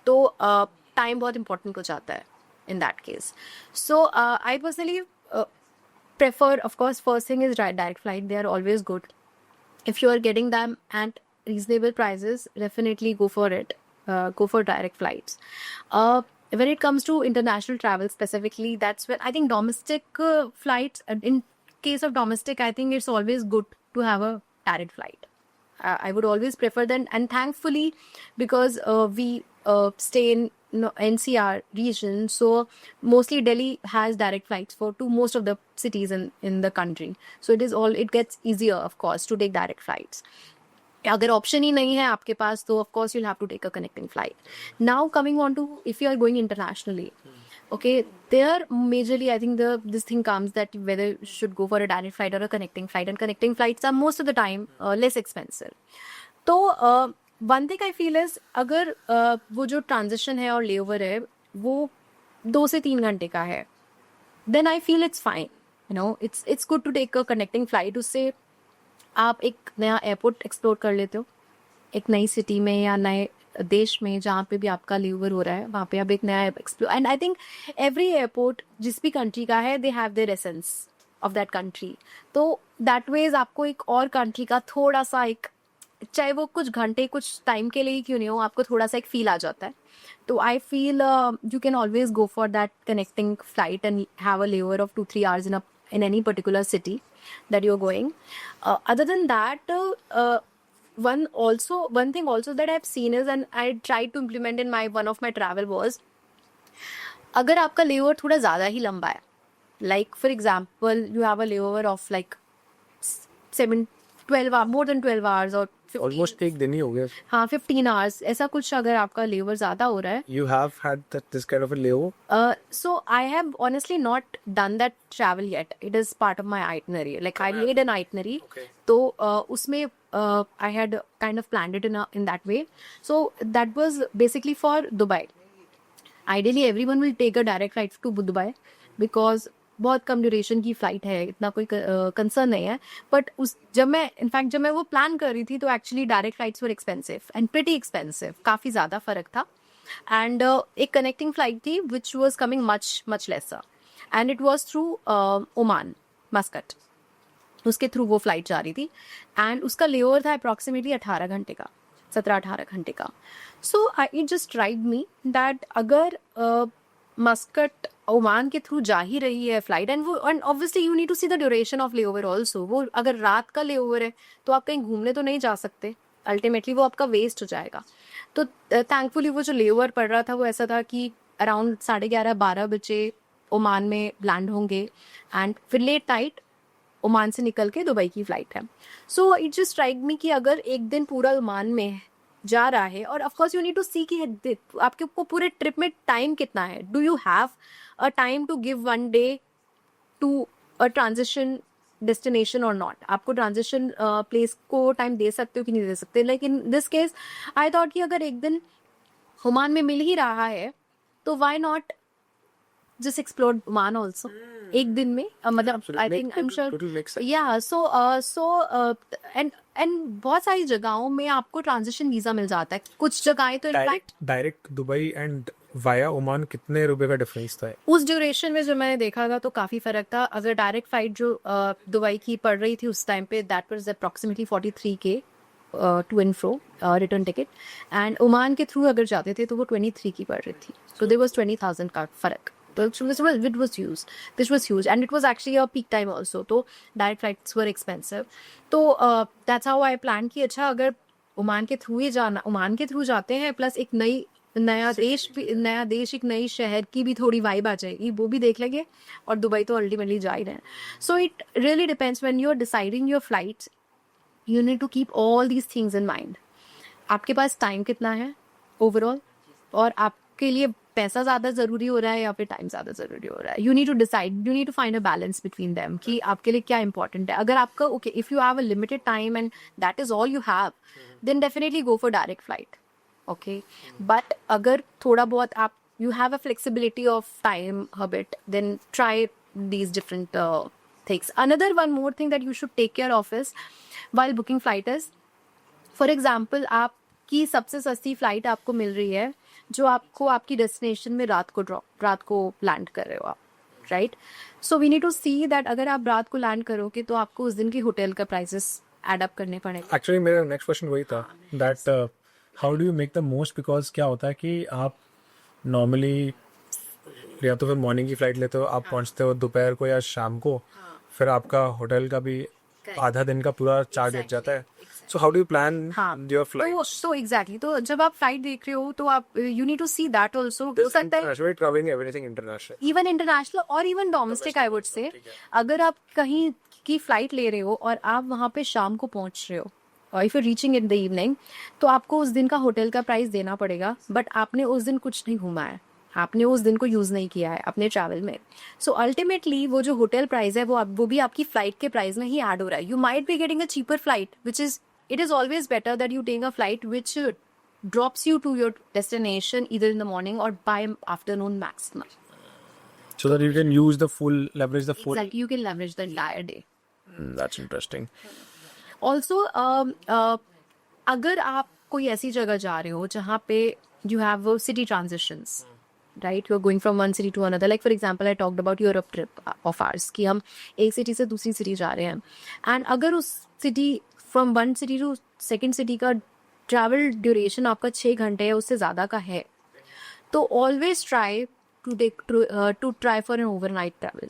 तो टाइम बहुत इंपॉर्टेंट हो जाता है in that case. So I personally prefer, of course, first thing is direct flight. They are always good. If you are getting them at reasonable prices, definitely go for it. Go for direct flights. When it comes to international travel specifically, that's when I think domestic flights, in case of domestic, I think it's always good to have a direct flight. I would always prefer that, and thankfully, because we stay in NCR region, so mostly Delhi has direct flights to most of the cities in the country. So it gets easier, of course, to take direct flights. अगर option ही नहीं है आपके पास, तो of course you'll have to take a connecting flight. Now coming on to if you are going internationally, okay, there majorly I think this thing comes that whether you should go for a direct flight or a connecting flight, and connecting flights are most of the time less expensive. तो one thing I feel is अगर वो जो transition है और layover है वो 2 से 3 घंटे का है, then I feel it's fine. You know, it's good to take a connecting flight. उससे आप एक नया एयरपोर्ट एक्सप्लोर कर लेते हो, एक नई सिटी में या नए देश में जहाँ पे भी आपका लेओवर हो रहा है, वहाँ पे आप एक नया explore. And I think every airport जिस भी कंट्री का है, they have their essence of that country. तो दैट वेज आपको एक और कंट्री का थोड़ा सा एक, चाहे वो कुछ घंटे कुछ टाइम के लिए ही क्यों नहीं हो, आपको थोड़ा सा एक फील आ जाता है. तो I feel you can always go for that connecting flight and have a layover of 2-3 hours in any particular city that you're going. Other than that, one thing also that I've seen is, and I tried to implement in one of my travel was, अगर आपका layover थोड़ा ज़्यादा ही लंबा है, like for example you have a layover of like 12 hours, more than 12 hours or 15, Almost एक दिन ही हो गया. हाँ 15 hours, ऐसा कुछ अगर आपका लेओवर ज़्यादा हो रहा है. You have had this kind of a layover? So I have honestly not done that travel yet. It is part of my itinerary. Like I made an itinerary. Okay. तो उसमें I had kind of planned it in that way. So that was basically for Dubai. Ideally, everyone will take a direct flight to Dubai because बहुत कम duration की flight है, इतना कोई concern नहीं है. But जब मैं वो प्लान कर रही थी, तो actually direct flights were expensive and pretty expensive, काफ़ी ज़्यादा फ़र्क था. एंड एक कनेक्टिंग फ़्लाइट थी which was coming much laser, and it was through Oman, Muscat. उसके थ्रू वो फ्लाइट जा रही थी एंड उसका लेओवर था अप्रॉक्सीमेटली 18 घंटे का, 17-18 घंटे का. So it just strike me that अगर मस्कट ओमान के थ्रू जा ही रही है flight, and obviously you need to see the duration of layover also. वो अगर रात का लेओवर है तो आप कहीं घूमने तो नहीं जा सकते, अल्टीमेटली वो आपका वेस्ट हो जाएगा. तो थैंकफुली वो जो लेओवर पड़ रहा था वो ऐसा था कि अराउंड 11:30-12 बजे ओमान में लैंड होंगे, एंड फिर लेट नाइट ओमान से निकल के दुबई की फ़्लाइट है. सो इट जस्ट स्ट्राइक मी कि अगर एक दिन पूरा ओमान में जा रहा है, और of course you need to see कि आपके को पूरे ट्रिप में टाइम कितना है. Do you have a time to give one day to a transition destination और नॉट. आपको ट्रांजिशन प्लेस को टाइम दे सकते हो कि नहीं दे सकते. Like in this case I thought कि अगर एक दिन ओमान में मिल ही रहा है तो why not just explore Oman also. एक दिन में मतलब I think I'm sure yeah. So and बहुत सारी जगहों में आपको ट्रांजिशन वीजा मिल जाता है. कुछ जगहें तो in fact direct Dubai and via Oman कितने रुपए का डिफरेंस था? उस ड्यूरेशन में जो मैंने देखा था तो काफ़ी फ़र्क था. अगर डायरेक्ट फ्लाइट जो दुबई की पड़ रही थी उस टाइम पे, that was approximately 43K to and fro return ticket, and Oman के थ्रू अगर जाते थे तो वो 23 की पड़ रही थी. So there was 20,000 का फ़र्क. तो it was huge. This was huge, and it was actually a peak time also. तो direct flights were expensive. तो that's how I planned कि अच्छा अगर ओमान के थ्रू ही जाना, ओमान के थ्रू जाते हैं, प्लस एक नया देश, एक नई शहर की भी थोड़ी वाइब आ जाएगी, वो भी देख लेंगे, और दुबई तो अल्टीमेटली जा ही रहे हैं. So it really depends when you are deciding your flights, you need to keep all these things in mind. आपके पास टाइम कितना है ओवरऑल, और आपके लिए पैसा ज़्यादा ज़रूरी हो रहा है या फिर टाइम ज़्यादा ज़रूरी हो रहा है. You need to decide, you need to find a balance between them कि आपके लिए क्या इंपॉर्टेंट है. अगर आपका okay, if you have a limited time and that is all you have, then definitely go for direct flight. Okay, but अगर थोड़ा बहुत आप you have a flexibility of time a bit, then try these different things. Another one more thing that you should take care of is while booking flight is, for example, आपकी सबसे सस्ती flight आपको मिल रही है जो आपको आपकी destination में रात को लैंड कर रहे हो आप, right. So we need to see that अगर आप रात को लैंड करोगे तो आपको उस दिन की होटल का प्राइसेस एड अप करने पड़ेंगे. एक्चुअली मेरा नेक्स्ट क्वेश्चन वही था, that how do you make the most, because क्या होता है कि आप नॉर्मली या तो फिर मॉर्निंग की फ्लाइट लेते हो, आप पहुंचते हो दोपहर को या शाम को, फिर आपका होटल का भी आधा दिन का पूरा चार्ज लग जाता है. So how do you plan your flight? तो एग्जैक्टली, तो जब आप फ्लाइट देख रहे हो तो आप you need to see that also. हो सकता है covering everything international, even international और even domestic, I would say. अगर आप कहीं की फ्लाइट ले रहे हो और आप वहाँ पे शाम को पहुँच रहे हो, और if you reaching in the evening, तो आपको उस दिन का होटल का प्राइस देना पड़ेगा, बट आपने उस दिन कुछ नहीं घूमा है, आपने उस दिन को यूज़ नहीं किया है अपने ट्रैवल में. सो अल्टीमेटली वो जो होटल प्राइस है वो भी आपकी फ्लाइट के प्राइस में ही ऐड हो रहा है. You might be getting a cheaper flight, which is it is always better that you take a flight which drops you to your destination either in the morning or by afternoon maximum, so that you can leverage the full. exactly, you can leverage the entire day. That's interesting. Also अगर आप कोई ऐसी जगह जा रहे हो जहाँ पे you have city transitions, right, you are going from one city to another. Like for example I talked about Europe trip of ours कि हम एक सिटी से दूसरी सिटी जा रहे हैं, एंड अगर उस city from one city to second city का ट्रैवल ड्यूरेशन आपका 6 घंटे या उससे ज़्यादा का है, तो always try to try for an overnight travel.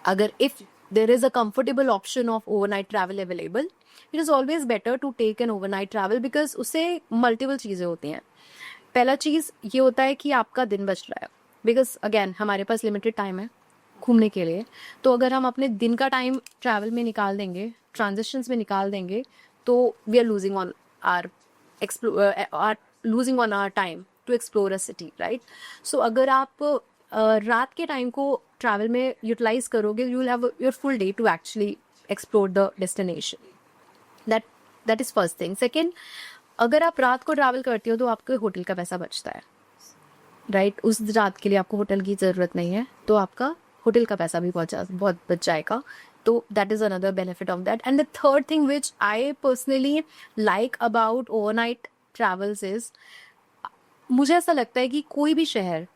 अगर if there is a comfortable option of overnight travel available, it is always better to take an overnight travel because उससे multiple चीज़ें होती हैं. पहला चीज़ ये होता है कि आपका दिन बच रहा है, because again हमारे पास limited time है घूमने के लिए. तो अगर हम अपने दिन का टाइम ट्रैवल में निकाल देंगे, ट्रांजिशंस में निकाल देंगे, तो we are losing on our time to explore a city, right? So अगर आप रात के टाइम को ट्रैवल में यूटिलाइज करोगे, you will have your full day to actually explore the destination. That is first thing. Second, अगर आप रात को ट्रैवल करते हो तो आपके होटल का पैसा बचता है, राइट. उस रात के लिए आपको होटल की ज़रूरत नहीं है, तो आपका होटल का पैसा भी बहुत बच जाएगा. तो that is another benefit of that. And the third thing which I personally like about overnight travels is, मुझे ऐसा लगता है कि कोई भी शहर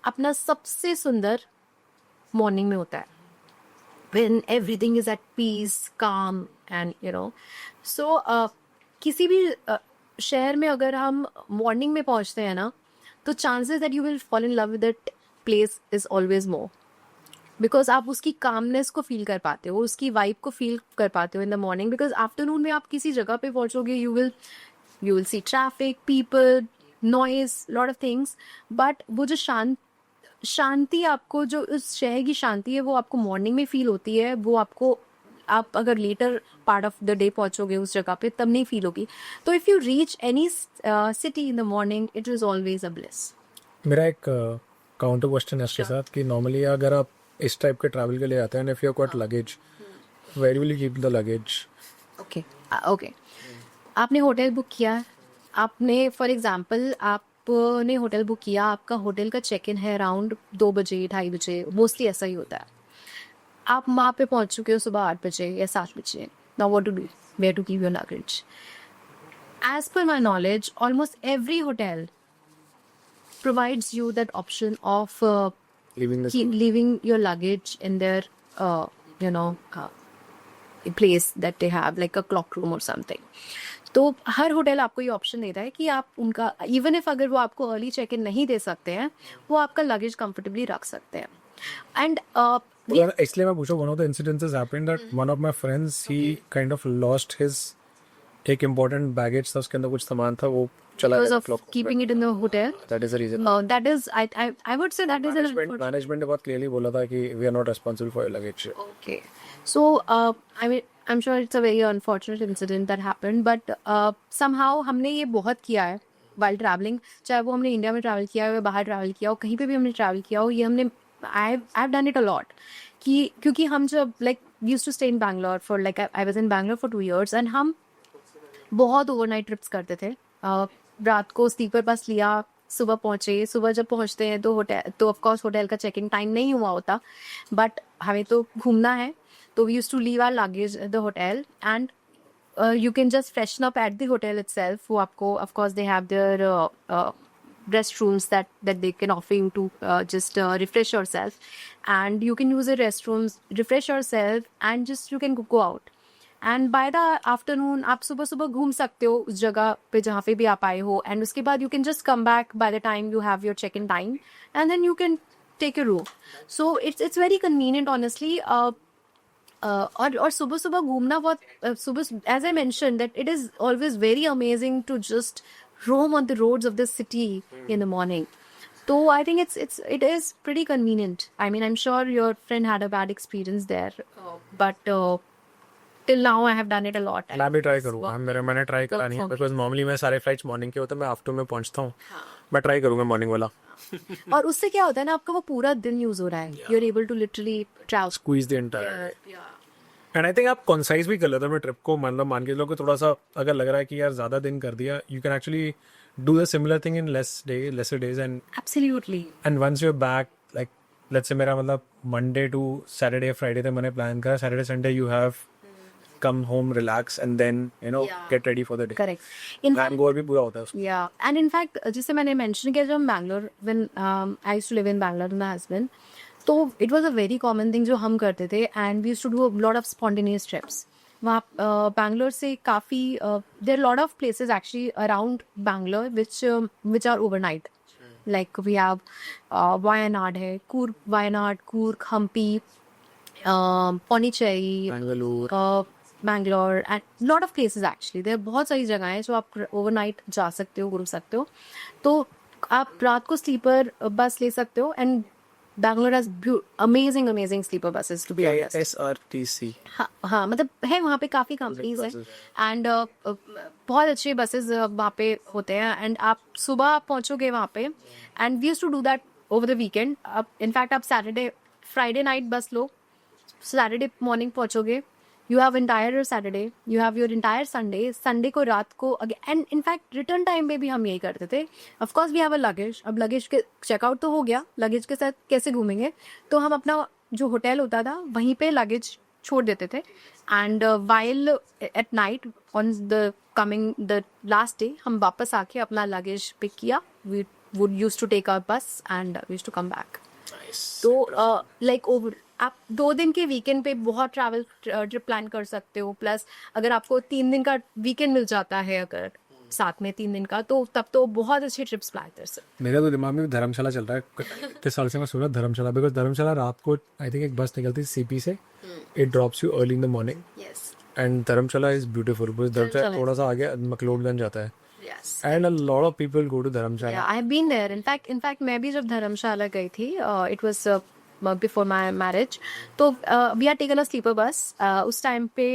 अपना सबसे सुंदर मॉर्निंग में होता है, when everything is at peace, calm and you know. So किसी भी शहर में अगर हम मॉर्निंग में पहुंचते हैं ना, तो chances that you will fall in love with that place is always more, because आप उसकी कामनेस को फील कर पाते हो, उसकी वाइब को फील कर पाते हो in the morning. Because afternoon में आप किसी जगह पे पहुंचोगे, you will see traffic, people, noise, lot of things, but वो जो शांति आपको, जो उस शहर की शांति है, वो आपको मॉर्निंग में फील होती है. वो आपको, आप अगर later part of the day पहुंचोगे उस जगह पे, तब नहीं फील होगी. तो if you reach any city in the morning, it is always a bliss. मेरा एक काउंटर क्वेश्चन है इसके साथ कि नॉर्मली अगर आप इस टाइप के ट्रैवल के लिए आते हैं, if you got luggage, where will you keep the luggage? Okay, आपने होटल बुक किया, आपने फॉर एग्जांपल आपने होटल बुक किया, आपका होटल का चेक इन है अराउंड 2 बजे 2:30 बजे, मोस्टली ऐसा ही होता है. आप वहाँ पे पहुँच चुके हो सुबह 8 बजे या 7 बजे. Now what to do, where to keep your luggage? As per my knowledge, almost every hotel provides you that option of Leaving the leaving your luggage in their place that they have, like a clock room or something. तो हर hotel आपको ये option देता है कि आप उनका even if अगर वो आपको अर्ली चेक इन नहीं दे सकते हैं, वो आपका लगेज कंफर्टेबली रख सकते हैं. एंड इसलिए मैं पूछा, one of the incidences happened that one of my friends he kind of lost his एक इम्पोर्टेंट बैगेज था, उसके अंदर कुछ सामान था, वो चला because गया of clock. keeping it in the hotel, that is the reason. that is I would say that is management ने बहुत क्लियरली बोला था कि we are not responsible for your luggage. okay. So I mean I'm sure it's a very unfortunate incident that happened, but somehow हमने ये बहुत किया है while traveling, चाहे वो हमने इंडिया में ट्रैवल किया हो या बाहर ट्रैवल किया हो, कहीं पे भी हमने ट्रैवल किया हो, ये हमने I've done it a lot. कि क्योंकि हम जब like we used to stay in Bangalore for like I was in Bangalore for 2 years and हम बहुत ओवरनाइट ट्रिप्स करते थे. रात को स्लीपर बस लिया, सुबह पहुंचे. सुबह जब पहुंचते हैं तो ऑफकोर्स होटल का चेक इन टाइम नहीं हुआ होता, बट हमें तो घूमना है, तो we use to leave our luggage at the hotel and you can just freshen up at the hotel itself. वो आपको of course they have their restrooms that they can offer you to just refresh yourself, and you can use the restrooms, refresh yourself, and just you can go out. And by the afternoon आप सुबह सुबह घूम सकते हो उस जगह पे जहाँ पे भी आप आए हो, एंड उसके बाद you can just come back by the time you have your check in time, and then you can take your room. So it's very convenient honestly. और सुबह सुबह घूमना बहुत सुबह, as I mention that it is always very amazing to just roam on the roads of the city in the morning. So I think it is pretty convenient. I mean, I'm sure your friend had a bad experience there, but till now I have done it a lot. मैं भी try करूँगा. मैंने try करा नहीं है because normally मैं सारे flights morning के होते हैं, मैं आफ्टरनून में पहुंचता हूँ. मैं ट्राई करूँगा मॉर्निंग वाला. और उससे क्या होता है ना, आपका वो पूरा दिन यूज हो रहा है. You are able to literally travel, squeeze the entire. And I think आप कॉन्साइज भी कर लेते हो अपने ट्रिप को. मतलब मान के चलो कि थोड़ा सा अगर लग रहा है कि यार ज़्यादा दिन कर दिया, you can actually do the similar thing in lesser days. And once you are back, like let's say मेरा मतलब मंडे टू सैटरडे फ्राइडे तक मैंने प्लान करा. Saturday Sunday you have come home, relax and then you know get ready for the day. Correct. Hangover भी पूरा होता है उसमें. या एंड इन फैक्ट जैसे मैंने मेंशन किया, जब हम Bangalore when I used to live in Bangalore with my husband, तो it was a very common thing जो हम करते थे, and we used to do a lot of spontaneous trips. वहाँ बैंगलोर से काफ़ी there lot of places actually around Bangalore which are overnight. Like we have Wayanad है, Wayanad, Coorg, Hampi, Pondicherry, Bangalore and lot of places actually. There बहुत सारी जगह हैं जो आप ओवरनाइट जा सकते हो, घूम सकते हो. तो आप रात को स्लीपर बस ले सकते हो, and Bangalore has amazing sleeper buses, to be honest. SRTC. हाँ मतलब है वहाँ पे काफ़ी कंपनीज हैं, एंड बहुत अच्छे बसेस वहाँ पे होते हैं. एंड आप सुबह पहुँचोगे वहाँ पे, and we used to do that over the weekend. आप इनफैक्ट आप फ्राइडे नाइट बस लो, सैटरडे मॉर्निंग पहुँचोगे, you have entire Saturday, you have your entire Sunday को रात को. एंड इनफैक्ट रिटर्न टाइम पे भी हम यही करते थे. Of course we have a luggage. अब लगेज के चेकआउट तो हो गया, लगेज के साथ कैसे घूमेंगे, तो हम अपना जो होटल होता था वहीं पे लगेज छोड़ देते थे. And while at night on the last day हम वापस आके अपना लगेज पिक किया. We would use to take our bus and we use to come back. तो लाइक ओवर आप 2 दिन के वीकेंड पे बहुत ट्रैवल ट्रिप प्लान कर सकते हो. प्लस अगर आपको 3 दिन का वीकेंड मिल जाता है अगर साथ में 3 दिन का, तो तब तो बहुत अच्छे ट्रिप्स प्लान कर सकते. मेरे तो दिमाग में धर्मशाला चल रहा है कितने साल से. मैं सुन रहा धर्मशाला बिकॉज धर्मशाला रात को आई थिंक एक बस निकलती है सीपी से, it drops you early in the morning. And Dharamshala is beautiful because Dharamshala थोड़ा सा आगे मकलोडगंज जाता है. And a lot of people go to Dharamshala. Yeah, I've been there. In fact, मैं भी जब धर्मशाला गई थी, it was before my marriage. तो we had taken a sleeper bus. उस टाइम पे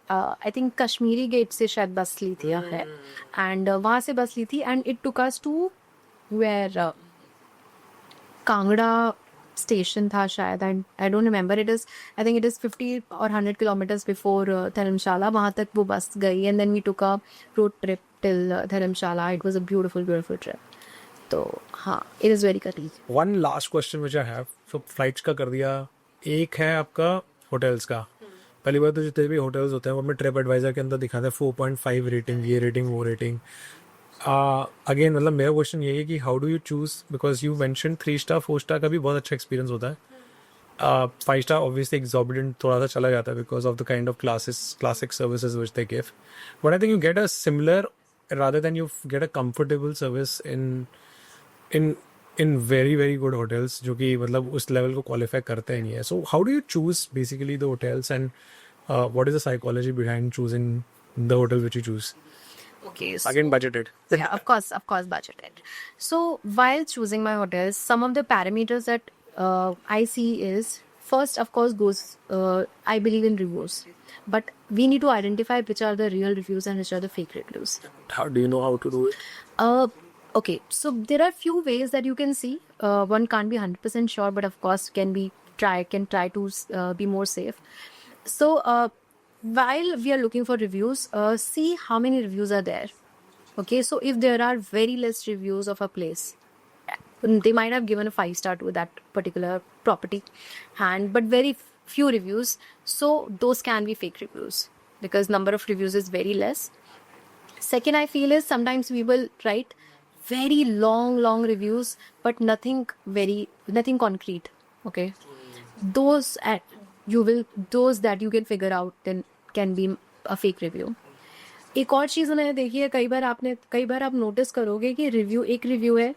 I think कश्मीरी गेट से शायद बस ली थी है, and वहाँ से बस ली थी, and it took us to where Kangra station था शायद. And I don't remember. I think it is 50 और 100 किलोमीटर्स बिफोर धर्मशाला. वहाँ तक वो बस गई, and then we took a road trip till Dharamshala. It was a beautiful trip. तो हाँ, it is very convenient. One last question which I have. So flights का कर दिया, एक है आपका होटल्स का. पहली बार तो जितने भी होटल्स होते हैं वो हमें ट्रिप एडवाइजर के अंदर दिखाते हैं 4.5 रेटिंग, ये रेटिंग वो रेटिंग. अगेन मतलब मेरा क्वेश्चन यही है कि how do you choose, because you mention 3 star 4 star का भी बहुत अच्छा एक्सपीरियंस होता है. फाइव स्टार ऑब्वियसली एग्जॉर्बिटेंट थोड़ा सा चला जाता है because of the kind of classic services which they give, but I think you get a similar rather than you get a comfortable service in very very good hotels जो कि मतलब उस level को क्वालिफाई करते ही नहीं है. So how do you choose basically the hotels, and what is the psychology behind choosing the hotel which you choose? Okay. Again, budgeted. Yeah, of course, budgeted. So while choosing my hotels, some of the parameters that I see is first, of course, I believe in reviews, but we need to identify which are the real reviews and which are the fake reviews. How do you know how to do it? Okay, so there are few ways that you can see. One can't be 100% sure, but of course can try to be more safe. So while we are looking for reviews, see how many reviews are there. Okay, so if there are very less reviews of a place, they might have given a 5-star to that particular property, but very few reviews, so those can be fake reviews because number of reviews is very less. Second, I feel is sometimes we will write very long reviews but nothing concrete. Okay, those that you can figure out then can be a fake review. एक और चीज़ उन्होंने देखी है, कई बार आप notice करोगे कि एक रिव्यू है,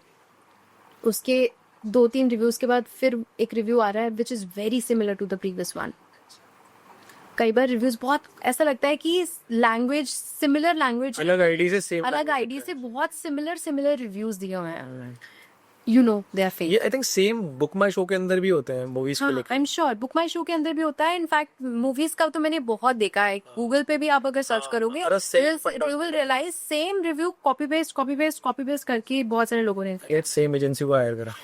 उसके 2-3 रिव्यूज के बाद फिर एक रिव्यू आ रहा है which is very similar to the previous one. कई बार रिव्यूज बहुत ऐसा लगता है कि सिमिलर लैंग्वेज अलग आईडी से बहुत सिमिलर रिव्यूज दिए हुए हैं. You know they are fake. I think same book my show के अंदर भी होते हैं मूवीज को लेकर. I'm sure book my show के अंदर भी होता है. इनफैक्ट मूवीज का तो मैंने बहुत देखा है. गूगल पे भी आप अगर सर्च करोगे you will realize same review copy paste करके बहुत सारे लोगों ने सेम एजेंसी को हायर करा.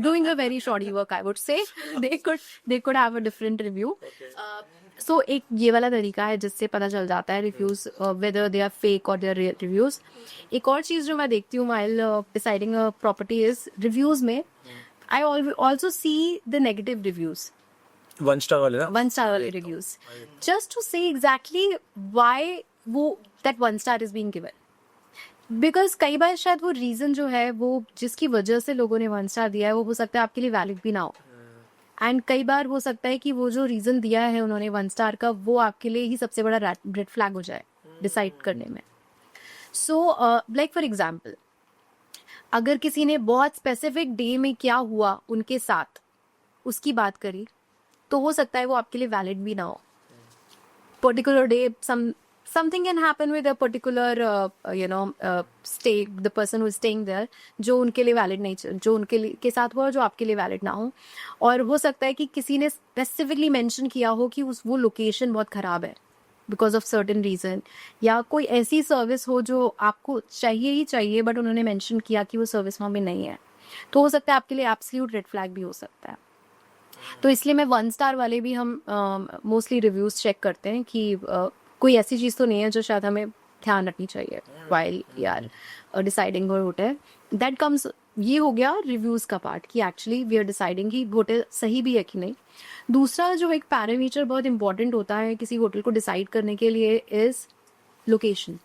doing a very shoddy work, I would say. they could have a different review. So एक ये वाला तरीका है जिससे पता चल जाता है reviews whether they are fake or they are real reviews. एक और चीज जो मैं देखती हूँ while deciding a property is reviews में I also see the negative reviews. 1 star वाले ना? 1 star वाले reviews. Just to see exactly why that 1 star is being given. Because कई बार शायद वो रीजन जो है वो जिसकी वजह से लोगों ने 1 star दिया है वो हो सकता है आपके लिए वैलिड भी ना हो. एंड कई बार हो सकता है कि वो जो रीजन दिया है उन्होंने 1 स्टार का वो आपके लिए ही सबसे बड़ा रेड फ्लैग हो जाए डिसाइड करने में. सो लाइक फॉर एग्जांपल, अगर किसी ने बहुत स्पेसिफिक डे में क्या हुआ उनके साथ उसकी बात करी तो हो सकता है वो आपके लिए वैलिड भी ना हो. Particular day something can happen with a particular stay, the person who is staying there, जो उनके लिए वैलिड नहीं, जो उनके लिए के साथ हुआ जो आपके लिए वैलिड ना हो. और हो सकता है कि किसी ने स्पेसिफिकली मेंशन किया हो कि वो लोकेशन बहुत ख़राब है बिकॉज ऑफ सर्टेन रीज़न, या कोई ऐसी सर्विस हो जो आपको चाहिए बट उन्होंने मेंशन किया कि वो सर्विस वहाँ पे नहीं है, तो हो सकता है आपके लिए एब्सोल्यूट रेड फ्लैग भी हो सकता है. तो इसलिए मैं 1 स्टार वाले भी हम मोस्टली रिव्यूज़ चेक करते हैं कि कोई ऐसी चीज़ तो नहीं है जो शायद हमें ध्यान रखनी चाहिए वाइल यार डिसाइडिंग होटल. दैट कम्स, ये हो गया रिव्यूज़ का पार्ट कि एक्चुअली वी आर डिसाइडिंग कि होटल सही भी है कि नहीं. दूसरा जो एक पैरामीटर बहुत इंपॉर्टेंट होता है किसी होटल को डिसाइड करने के लिए इज़ लोकेशन.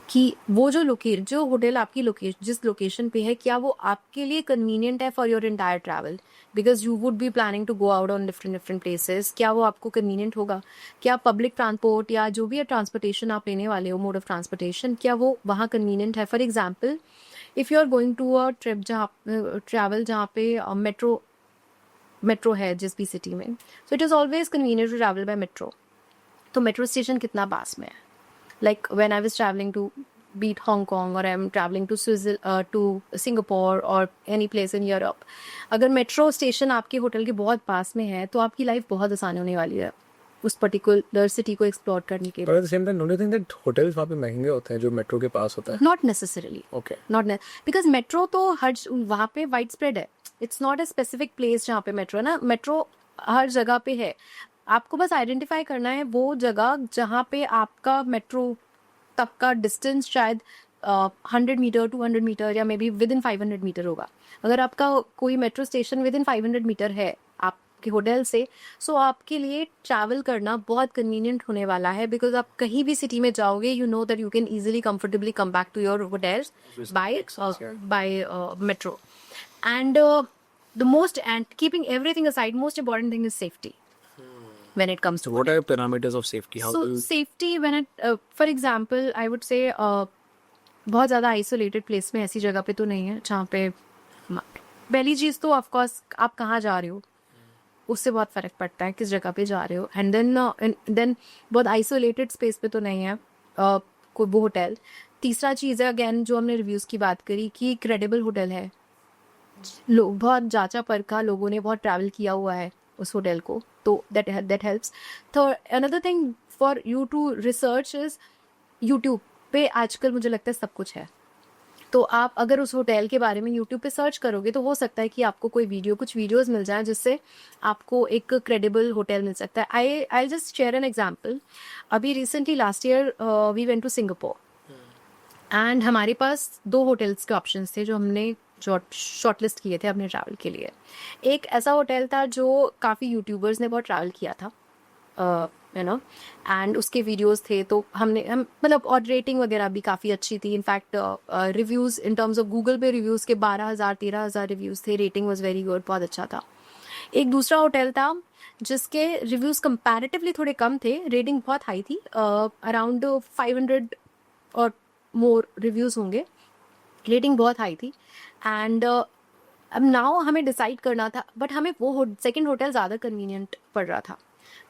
कि वो जो होटल आपकी जिस लोकेशन पे है क्या वो आपके लिए कन्वीनियंट है for your entire travel, because you would be planning to go out on different places. क्या वो आपको कन्वीनियंट होगा, क्या पब्लिक ट्रांसपोर्ट या जो भी ट्रांसपोर्टेशन आप लेने वाले हो, मोड ऑफ ट्रांसपोर्टेशन, क्या वो वहाँ कन्वीनियंट है. For example, if you are going to a trip जहाँ पे मेट्रो है जिस भी सिटी में, so it is always convenient to travel by metro. तो मेट्रो स्टेशन कितना पास में है. Like when I was traveling to beat Hong Kong or I'm traveling to Singapore or any place in Europe, अगर metro station आपके hotel के बहुत पास में है तो आपकी लाइफ बहुत आसान होने वाली है उस पर्टिकुलर सिटी को एक्सप्लोर करने के लिए. But at the same time, don't you think that hotels वहाँ पे महंगे होते हैं जो मेट्रो के पास होता है? Not necessarily. Okay. Because metro तो वहाँ पे वाइड स्प्रेड है. It's not a specific place जहाँ पे मेट्रो है ना. मेट्रो हर जगह पे है. आपको बस आइडेंटिफाई करना है वो जगह जहाँ पे आपका मेट्रो तक का डिस्टेंस शायद 100 मीटर 200 मीटर या may be within 500 metre होगा. अगर आपका कोई metro station within 500 metre है आपके होटल से, सो आपके लिए ट्रैवल करना बहुत कन्वीनियंट होने वाला है. बिकॉज आप कहीं भी सिटी में जाओगे you know that you can easily comfortably come back to your hotels by metro. And the most, and keeping everything aside, most important thing is safety when it comes to So what are the parameters of safety? How so do you... safety when it for example I would say बहुत ज़्यादा isolated place में ऐसी जगह पे तो नहीं है जहाँ पे पहली चीज़ तो ऑफ कोर्स आप कहाँ जा रहे हो उससे बहुत फ़र्क पड़ता है किस जगह पे जा रहे हो एंड देन बहुत आइसोलेटेड स्पेस पे तो नहीं है कोई वो होटल तीसरा चीज़ है अगेन जो हमने रिव्यूज़ की बात करी कि क्रेडिबल होटल है लोग बहुत जांचा परखा लोगों ने बहुत ट्रैवल किया हुआ है उस होटल को तो दैट हेल्प्स तो another thing for you to research is YouTube पे आजकल मुझे लगता है सब कुछ है तो आप अगर उस होटल के बारे में यूट्यूब पे सर्च करोगे तो हो सकता है कि आपको कोई कुछ वीडियोस मिल जाए जिससे आपको एक क्रेडिबल होटल मिल सकता है I just share an example अभी recently last year we went to Singapore and हमारे पास 2 होटल्स के ऑप्शंस थे जो हमने शॉर्टलिस्ट किए थे अपने ट्रैवल के लिए एक ऐसा होटल था जो काफ़ी यूट्यूबर्स ने बहुत ट्रैवल किया था यू नो एंड उसके वीडियोस थे तो हम मतलब और रेटिंग वगैरह भी काफ़ी अच्छी थी in fact reviews in terms of Google पे रिव्यूज़ के 12,000-13,000 रिव्यूज़ थे रेटिंग वाज वेरी गुड बहुत अच्छा था एक दूसरा होटल था जिसके रिव्यूज़ कंपैरेटिवली थोड़े कम थे रेटिंग बहुत हाई थी अराउंड 500 और मोर रिव्यूज़ होंगे रेटिंग बहुत हाई थी एंड अब नाउ हमें डिसाइड करना था बट हमें वो सेकंड होटल ज़्यादा कन्वीनियंट पड़ रहा था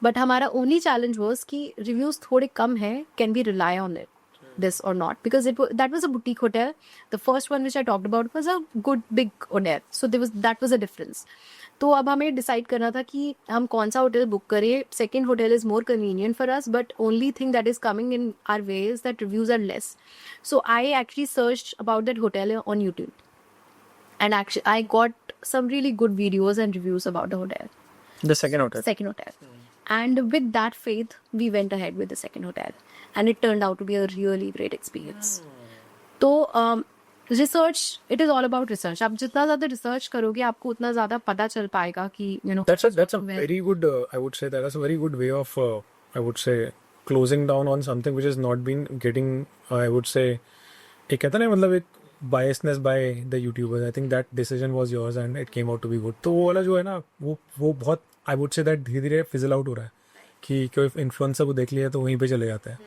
बट हमारा ओनली चैलेंज वाज कि रिव्यूज़ थोड़े कम हैं can be rely on it this or not because that was a boutique hotel. The first one which I talked about was a good big hotel, so that was a difference. तो अब हमें decide करना था कि हम कौन सा hotel book करें second hotel is more convenient for us but only thing that is coming in our way is that reviews are less so I actually search about that hotel on YouTube and actually I got some really good videos and reviews about the hotel. The second hotel. And with that faith we went ahead with the second hotel and it turned out to be a really great experience. तो research, it is all about research. आप जितना ज़्यादा research करोगे आपको उतना ज़्यादा पता चल पाएगा कि you know That's a very good I would say that's a very good way of I would say closing down on something which has not been getting I would say एक कहता ना मतलब एक biasness by the YouTubers. I think that decision was yours and it came out to be good. तो वो वाला जो है ना वो बहुत I would say that धीरे धीरे fizzle out हो रहा है कि कोई इन्फ्लुएंसर को देख लिया तो वहीं पे चले जाते हैं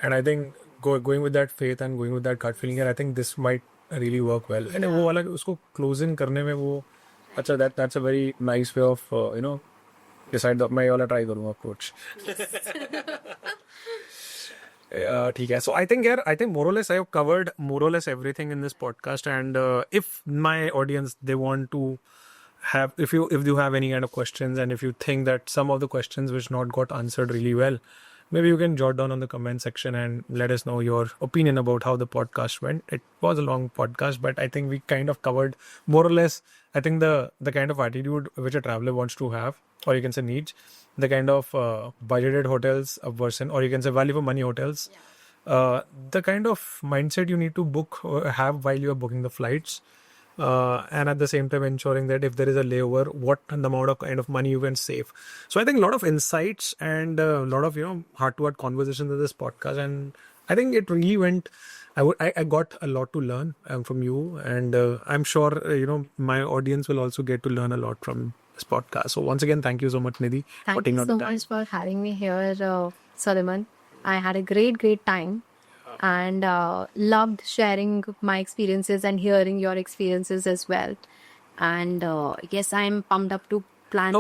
and I think going with that faith and going with that gut feeling I think this might really work well and वो वाला उसको closing करने में वो अच्छा that's a very nice way of you know decide मैं ये वाला try करूँगा approach ठीक है so I think more or less I have covered more or less everything in this podcast and if my audience they want to have if you have any kind of questions and if you think that some of the questions which not got answered really well maybe you can jot down on the comment section and let us know your opinion about how the podcast went. It was a long podcast but I think we kind of covered more or less I think the kind of attitude which a traveler wants to have or you can say needs the kind of budgeted hotels a person or you can say value for money hotels the kind of mindset you need to book or have while you are booking the flights and at the same time ensuring that if there is a layover what the amount of kind of money you can save. So I think a lot of insights and a lot of heart-to-heart conversations in this podcast and I think it really went I got a lot to learn from you and I'm sure my audience will also get to learn a lot from this podcast. So once again thank you so much Nidhi for taking out the time. Thank you so much for having me here Solomon. I had a great time and loved sharing my experiences and hearing your experiences as well and yes I'm pumped up to plan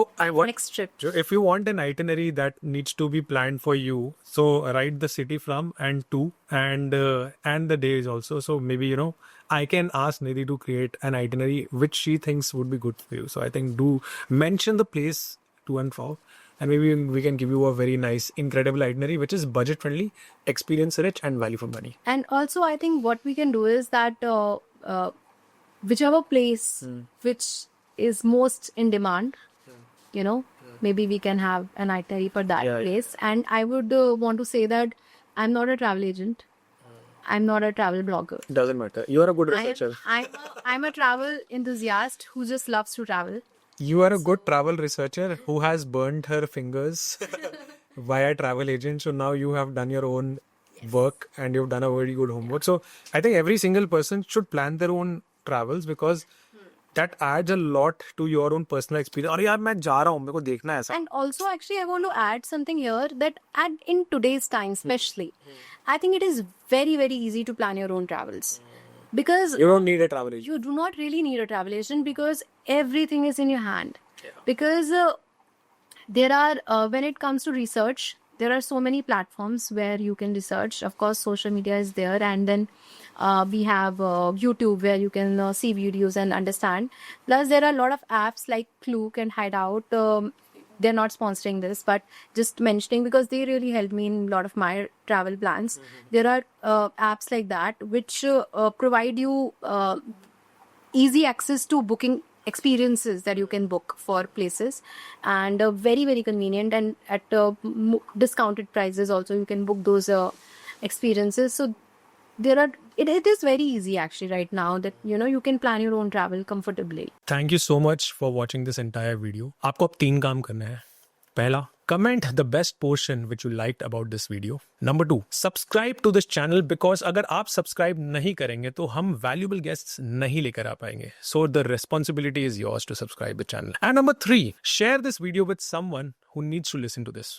next trip. If you want an itinerary that needs to be planned for you so write the city from and to and the days also so maybe I can ask Nidhi to create an itinerary which she thinks would be good for you. So I think do mention the place to and fro and maybe we can give you a very nice incredible itinerary which is budget friendly, experience rich and value for money. And also I think what we can do is that whichever place which is most in demand maybe we can have an itinerary for that place and I would want to say that I'm not a travel agent. I'm not a travel blogger. Doesn't matter. You are a good researcher. I'm a travel enthusiast who just loves to travel. You are a good travel researcher who has burned her fingers via travel agent. So now you have done your own work and you've done a very good homework. So I think every single person should plan their own travels because that adds a lot to your own personal experience. अरे यार मैं जा रहा हूँ, मेरे को देखना है ऐसा. And also, actually, I want to add something here that in today's time, especially, I think it is very, very easy to plan your own travels. Because You don't need a travel agent. you do not really need a travel agent because everything is in your hand. Because there are, when it comes to research, there are so many platforms where you can research. Of course, social media is there, and then we have YouTube where you can see videos and understand. Plus, there are a lot of apps like Klook and Hideout. They're not sponsoring this, but just mentioning because they really helped me in a lot of my travel plans. There are apps like that which provide you easy access to booking experiences that you can book for places, and very, very convenient, and at discounted prices also you can book those experiences. So it is very easy actually right now that you can plan your own travel comfortably. Thank you so much for watching this entire video. आपको अब 3 काम करना है. पहला, comment the best portion which you liked about this video. Number 2, subscribe to this channel because अगर आप subscribe नहीं करेंगे तो हम valuable guests नहीं लेकर आ पाएंगे. So the responsibility is yours to subscribe the channel. And number 3, share this video with someone who needs to listen to this.